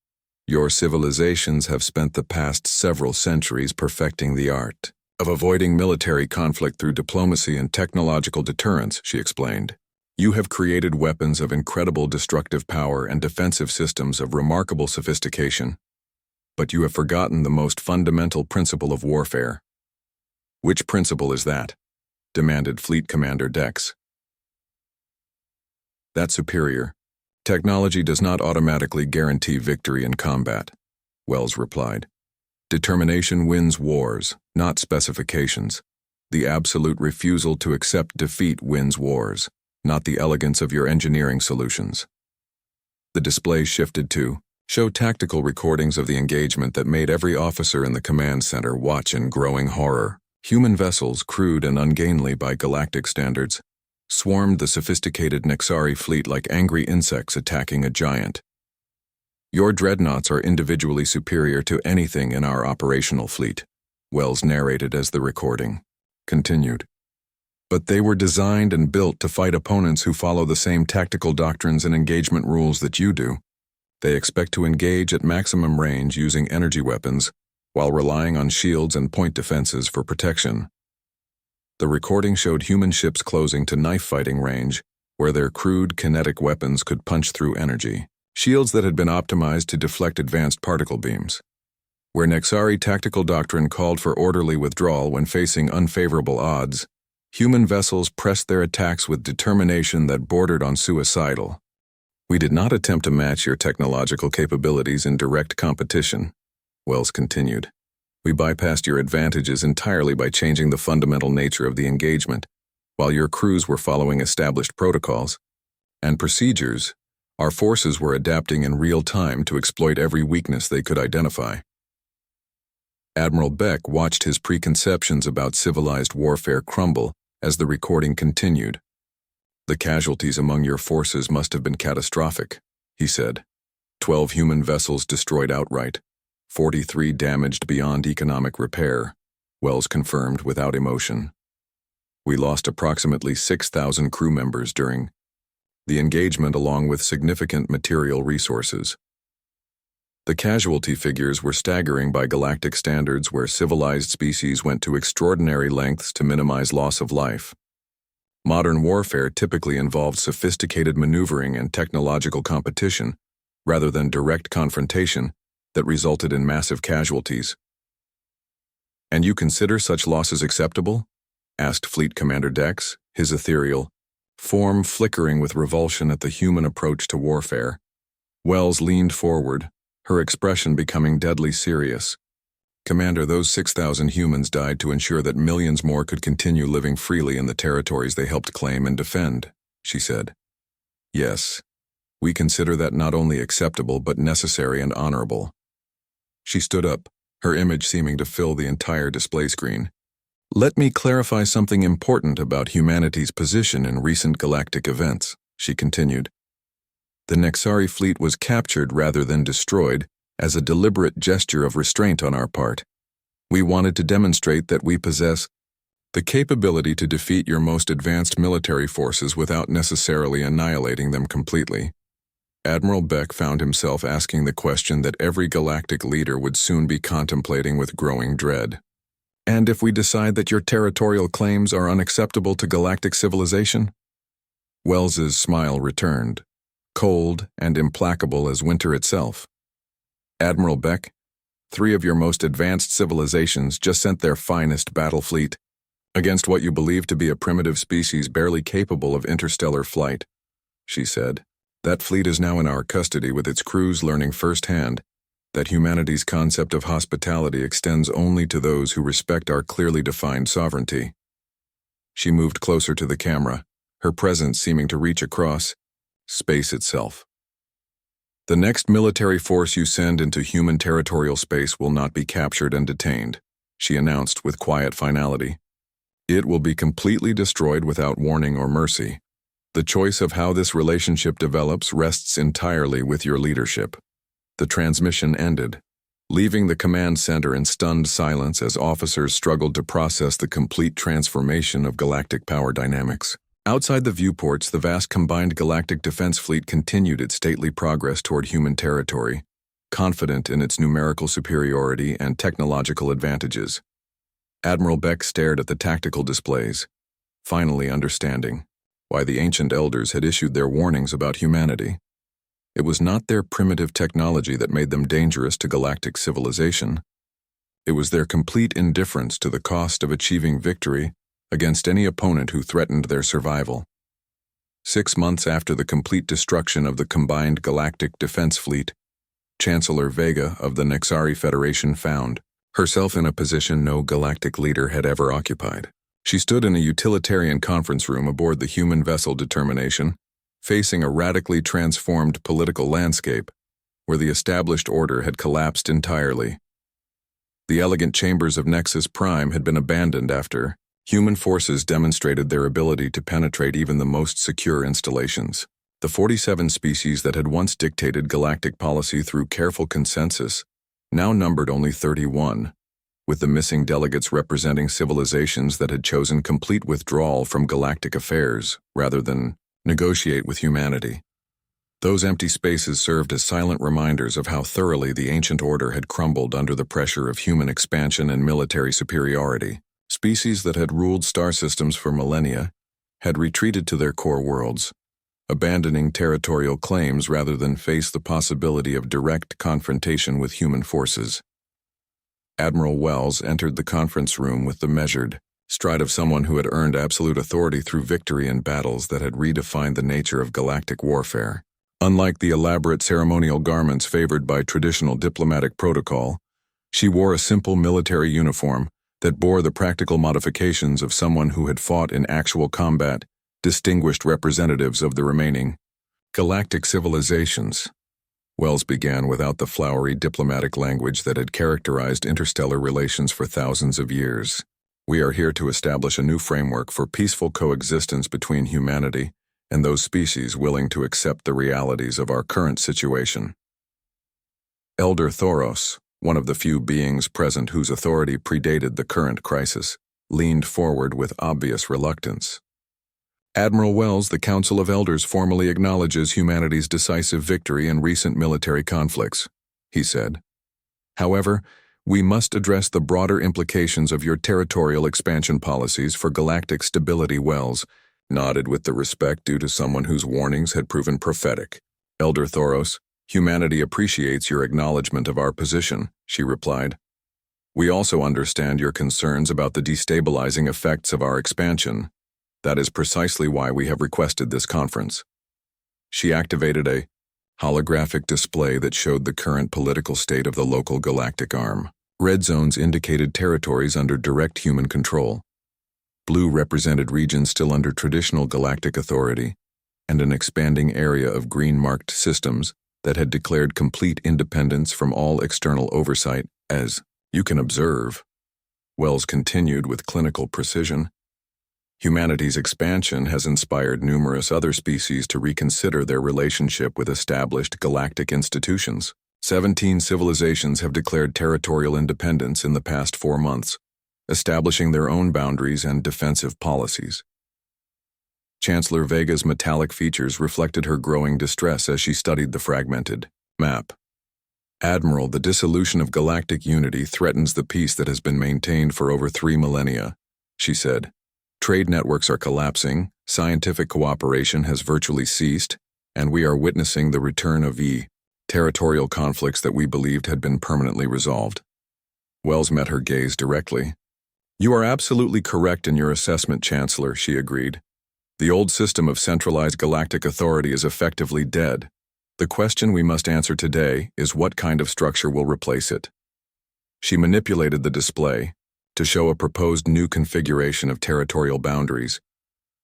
your civilizations have spent the past several centuries perfecting the art of avoiding military conflict through diplomacy and technological deterrence, she explained. You have created weapons of incredible destructive power and defensive systems of remarkable sophistication. But you have forgotten the most fundamental principle of warfare. Which principle is that? Demanded Fleet Commander Dex. That superior. Technology does not automatically guarantee victory in combat, Wells replied. Determination wins wars, not specifications. The absolute refusal to accept defeat wins wars, not the elegance of your engineering solutions. The display shifted to show tactical recordings of the engagement that made every officer in the command center watch in growing horror. Human vessels, crude and ungainly by galactic standards, swarmed the sophisticated Nexari fleet like angry insects attacking a giant. Your dreadnoughts are individually superior to anything in our operational fleet, Wells narrated as the recording continued. But they were designed and built to fight opponents who follow the same tactical doctrines and engagement rules that you do. They expect to engage at maximum range using energy weapons, while relying on shields and point defenses for protection. The recording showed human ships closing to knife-fighting range, where their crude kinetic weapons could punch through energy. Shields that had been optimized to deflect advanced particle beams. Where Nexari tactical doctrine called for orderly withdrawal when facing unfavorable odds, human vessels pressed their attacks with determination that bordered on suicidal. We did not attempt to match your technological capabilities in direct competition, Wells continued. We bypassed your advantages entirely by changing the fundamental nature of the engagement, while your crews were following established protocols and procedures. Our forces were adapting in real time to exploit every weakness they could identify. Admiral Beck watched his preconceptions about civilized warfare crumble as the recording continued. The casualties among your forces must have been catastrophic, he said. 12 human vessels destroyed outright, 43 damaged beyond economic repair, Wells confirmed without emotion. We lost approximately 6,000 crew members during the engagement along with significant material resources. The casualty figures were staggering by galactic standards where civilized species went to extraordinary lengths to minimize loss of life. Modern warfare typically involved sophisticated maneuvering and technological competition, rather than direct confrontation, that resulted in massive casualties. "And you consider such losses acceptable?" asked Fleet Commander Dex, his ethereal form flickering with revulsion at the human approach to warfare. Wells leaned forward, her expression becoming deadly serious. "Commander, those 6,000 humans died to ensure that millions more could continue living freely in the territories they helped claim and defend," she said. "Yes, we consider that not only acceptable but necessary and honorable." She stood up, her image seeming to fill the entire display screen. "Let me clarify something important about humanity's position in recent galactic events," she continued. "The Nexari fleet was captured rather than destroyed as a deliberate gesture of restraint on our part. We wanted to demonstrate that we possess the capability to defeat your most advanced military forces without necessarily annihilating them completely." Admiral Beck found himself asking the question that every galactic leader would soon be contemplating with growing dread. "And if we decide that your territorial claims are unacceptable to galactic civilization?" Wells's smile returned, cold and implacable as winter itself. "Admiral Beck, 3 of your most advanced civilizations just sent their finest battle fleet against what you believe to be a primitive species barely capable of interstellar flight," she said. "That fleet is now in our custody with its crews learning firsthand that humanity's concept of hospitality extends only to those who respect our clearly defined sovereignty." She moved closer to the camera, her presence seeming to reach across space itself. "The next military force you send into human territorial space will not be captured and detained," she announced with quiet finality. "It will be completely destroyed without warning or mercy. The choice of how this relationship develops rests entirely with your leadership." The transmission ended, leaving the command center in stunned silence as officers struggled to process the complete transformation of galactic power dynamics. Outside the viewports, the vast combined galactic defense fleet continued its stately progress toward human territory, confident in its numerical superiority and technological advantages. Admiral Beck stared at the tactical displays, finally understanding why the ancient elders had issued their warnings about humanity. It was not their primitive technology that made them dangerous to galactic civilization. It was their complete indifference to the cost of achieving victory against any opponent who threatened their survival. 6 months after the complete destruction of the combined galactic defense fleet, Chancellor Vega of the Nexari Federation found herself in a position no galactic leader had ever occupied. She stood in a utilitarian conference room aboard the human vessel Determination, facing a radically transformed political landscape where the established order had collapsed entirely. The elegant chambers of Nexus Prime had been abandoned after human forces demonstrated their ability to penetrate even the most secure installations. The 47 species that had once dictated galactic policy through careful consensus now numbered only 31, with the missing delegates representing civilizations that had chosen complete withdrawal from galactic affairs rather than negotiate with humanity. Those empty spaces served as silent reminders of how thoroughly the ancient order had crumbled under the pressure of human expansion and military superiority. Species that had ruled star systems for millennia had retreated to their core worlds, abandoning territorial claims rather than face the possibility of direct confrontation with human forces. Admiral Wells entered the conference room with the measured stride of someone who had earned absolute authority through victory in battles that had redefined the nature of galactic warfare. Unlike the elaborate ceremonial garments favored by traditional diplomatic protocol, she wore a simple military uniform that bore the practical modifications of someone who had fought in actual combat, distinguished representatives of the remaining galactic civilizations. Wells began without the flowery diplomatic language that had characterized interstellar relations for thousands of years. "We are here to establish a new framework for peaceful coexistence between humanity and those species willing to accept the realities of our current situation." Elder Thoros, one of the few beings present whose authority predated the current crisis, leaned forward with obvious reluctance. "Admiral Wells, the Council of Elders formally acknowledges humanity's decisive victory in recent military conflicts," he said. "However, we must address the broader implications of your territorial expansion policies for galactic stability." Wells nodded with the respect due to someone whose warnings had proven prophetic. "Elder Thoros, Humanity appreciates your acknowledgement of our position, she replied. We also understand your concerns about the destabilizing effects of our expansion. That is precisely why we have requested this conference. She activated a holographic display that showed the current political state of the local galactic arm. Red zones indicated territories under direct human control. Blue represented regions still under traditional galactic authority, and an expanding area of green-marked systems that had declared complete independence from all external oversight. As you can observe, Wells continued with clinical precision, humanity's expansion has inspired numerous other species to reconsider their relationship with established galactic institutions. 17 civilizations have declared territorial independence in the past 4 months, establishing their own boundaries and defensive policies. Chancellor Vega's metallic features reflected her growing distress as she studied the fragmented map. Admiral, the dissolution of galactic unity threatens the peace that has been maintained for over 3 millennia, she said. Trade networks are collapsing, scientific cooperation has virtually ceased, and we are witnessing the return of territorial conflicts that we believed had been permanently resolved. Wells met her gaze directly. You are absolutely correct in your assessment, Chancellor, she agreed. The old system of centralized galactic authority is effectively dead. The question we must answer today is what kind of structure will replace it. She manipulated the display to show a proposed new configuration of territorial boundaries,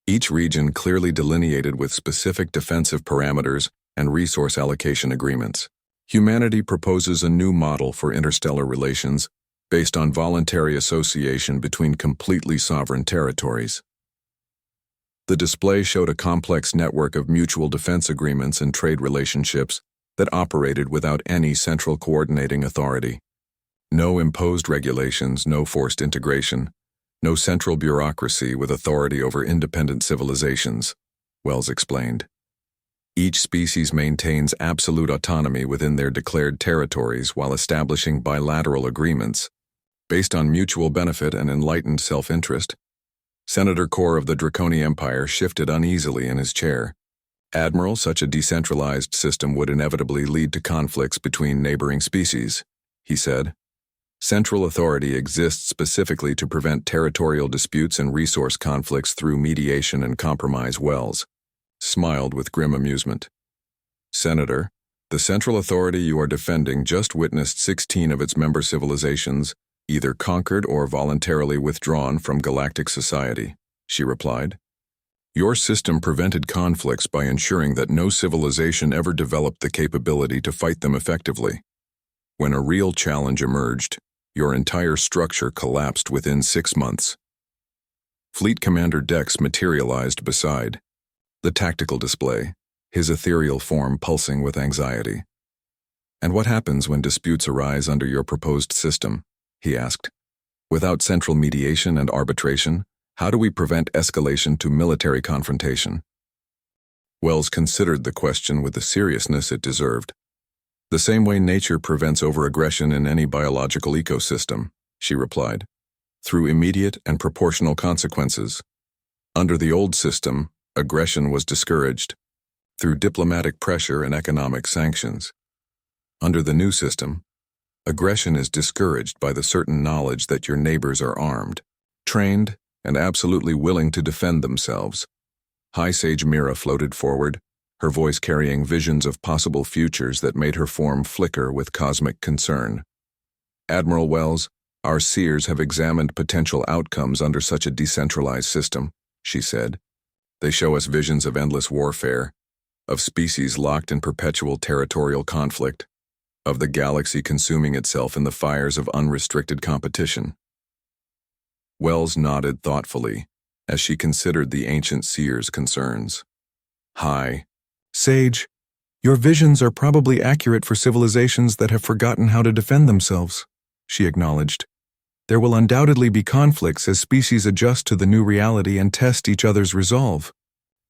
each region clearly delineated with specific defensive parameters and resource allocation agreements. Humanity proposes a new model for interstellar relations based on voluntary association between completely sovereign territories. The display showed a complex network of mutual defense agreements and trade relationships that operated without any central coordinating authority. No imposed regulations, no forced integration, no central bureaucracy with authority over independent civilizations, Wells explained. Each species maintains absolute autonomy within their declared territories while establishing bilateral agreements based on mutual benefit and enlightened self-interest. Senator Core of the Draconi Empire shifted uneasily in his chair. Admiral, such a decentralized system would inevitably lead to conflicts between neighboring species, he said. Central authority exists specifically to prevent territorial disputes and resource conflicts through mediation and compromise. Wells smiled with grim amusement. Senator, the central authority you are defending just witnessed 16 of its member civilizations either conquered or voluntarily withdrawn from galactic society, she replied. Your system prevented conflicts by ensuring that no civilization ever developed the capability to fight them effectively. When a real challenge emerged, your entire structure collapsed within 6 months. Fleet Commander Dex materialized beside the tactical display, his ethereal form pulsing with anxiety. And what happens when disputes arise under your proposed system? He asked. Without central mediation and arbitration, how do we prevent escalation to military confrontation? Wells considered the question with the seriousness it deserved. The same way nature prevents overaggression in any biological ecosystem, she replied, through immediate and proportional consequences. Under the old system, aggression was discouraged, through diplomatic pressure and economic sanctions. Under the new system, aggression is discouraged by the certain knowledge that your neighbors are armed, trained, and absolutely willing to defend themselves. High Sage Mira floated forward, her voice carrying visions of possible futures that made her form flicker with cosmic concern. Admiral Wells, our seers have examined potential outcomes under such a decentralized system, she said. They show us visions of endless warfare, of species locked in perpetual territorial conflict, of the galaxy consuming itself in the fires of unrestricted competition. Wells nodded thoughtfully as she considered the ancient seer's concerns. High Sage, your visions are probably accurate for civilizations that have forgotten how to defend themselves, she acknowledged. There will undoubtedly be conflicts as species adjust to the new reality and test each other's resolve.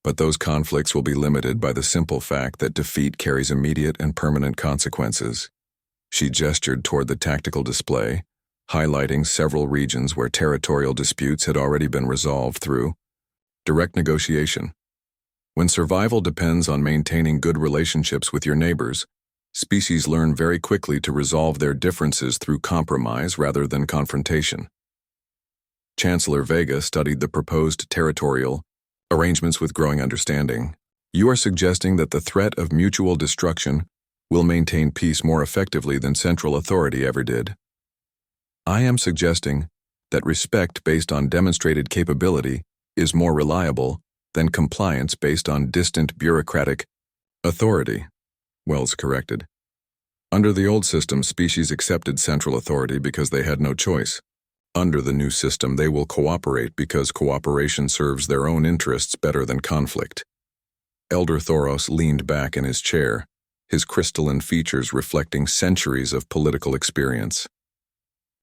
But those conflicts will be limited by the simple fact that defeat carries immediate and permanent consequences. She gestured toward the tactical display, highlighting several regions where territorial disputes had already been resolved through direct negotiation. When survival depends on maintaining good relationships with your neighbors, Species learn very quickly to resolve their differences through compromise rather than confrontation. Chancellor Vega studied the proposed territorial arrangements with growing understanding. You are suggesting that the threat of mutual destruction will maintain peace more effectively than central authority ever did. I am suggesting that respect based on demonstrated capability is more reliable than compliance based on distant bureaucratic authority, Wells corrected. Under the old system, species accepted central authority because they had no choice. Under the new system, they will cooperate because cooperation serves their own interests better than conflict. Elder Thoros leaned back in his chair, his crystalline features reflecting centuries of political experience.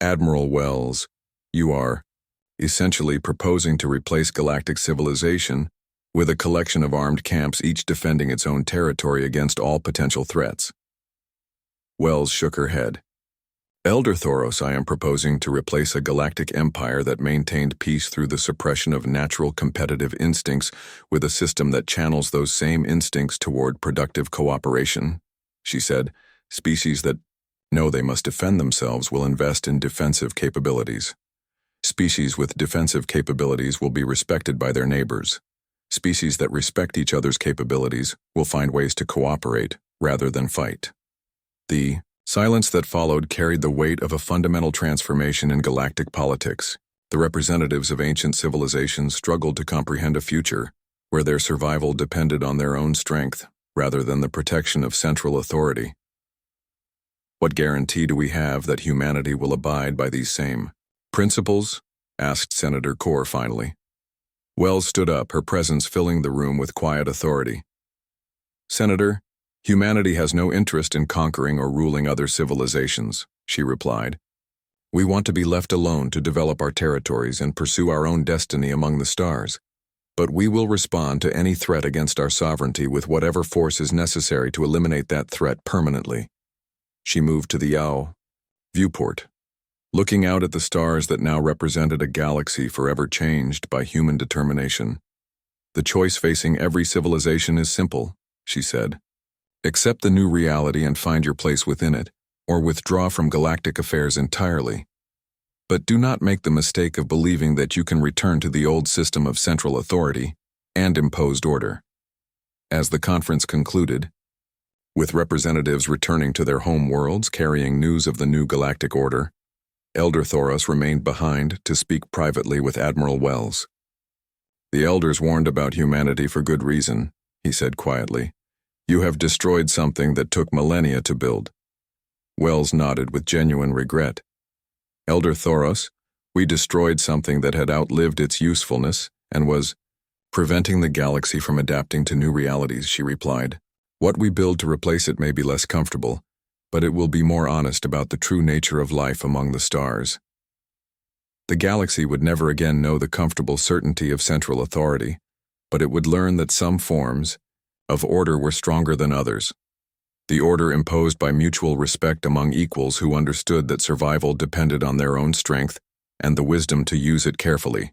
Admiral Wells, you are essentially proposing to replace galactic civilization with a collection of armed camps each defending its own territory against all potential threats. Wells shook her head. Elder Thoros, I am proposing to replace a galactic empire that maintained peace through the suppression of natural competitive instincts with a system that channels those same instincts toward productive cooperation, she said. Species that know they must defend themselves will invest in defensive capabilities. Species with defensive capabilities will be respected by their neighbors. Species that respect each other's capabilities will find ways to cooperate rather than fight. The silence that followed carried the weight of a fundamental transformation in galactic politics. The representatives of ancient civilizations struggled to comprehend a future where their survival depended on their own strength rather than the protection of central authority. What guarantee do we have that humanity will abide by these same principles? Asked Senator Core finally. Wells stood up, her presence filling the room with quiet authority. Senator, humanity has no interest in conquering or ruling other civilizations, she replied. We want to be left alone to develop our territories and pursue our own destiny among the stars. But we will respond to any threat against our sovereignty with whatever force is necessary to eliminate that threat permanently. She moved to the Yao viewport, looking out at the stars that now represented a galaxy forever changed by human determination. The choice facing every civilization is simple, she said. Accept the new reality and find your place within it, or withdraw from galactic affairs entirely. But do not make the mistake of believing that you can return to the old system of central authority and imposed order. As the conference concluded, with representatives returning to their home worlds carrying news of the new galactic order, Elder Thoros remained behind to speak privately with Admiral Wells. The elders warned about humanity for good reason, he said quietly. You have destroyed something that took millennia to build. Wells nodded with genuine regret. Elder Thoros, we destroyed something that had outlived its usefulness and was preventing the galaxy from adapting to new realities, she replied. What we build to replace it may be less comfortable, but it will be more honest about the true nature of life among the stars. The galaxy would never again know the comfortable certainty of central authority, but it would learn that some forms of order were stronger than others. The order imposed by mutual respect among equals who understood that survival depended on their own strength and the wisdom to use it carefully.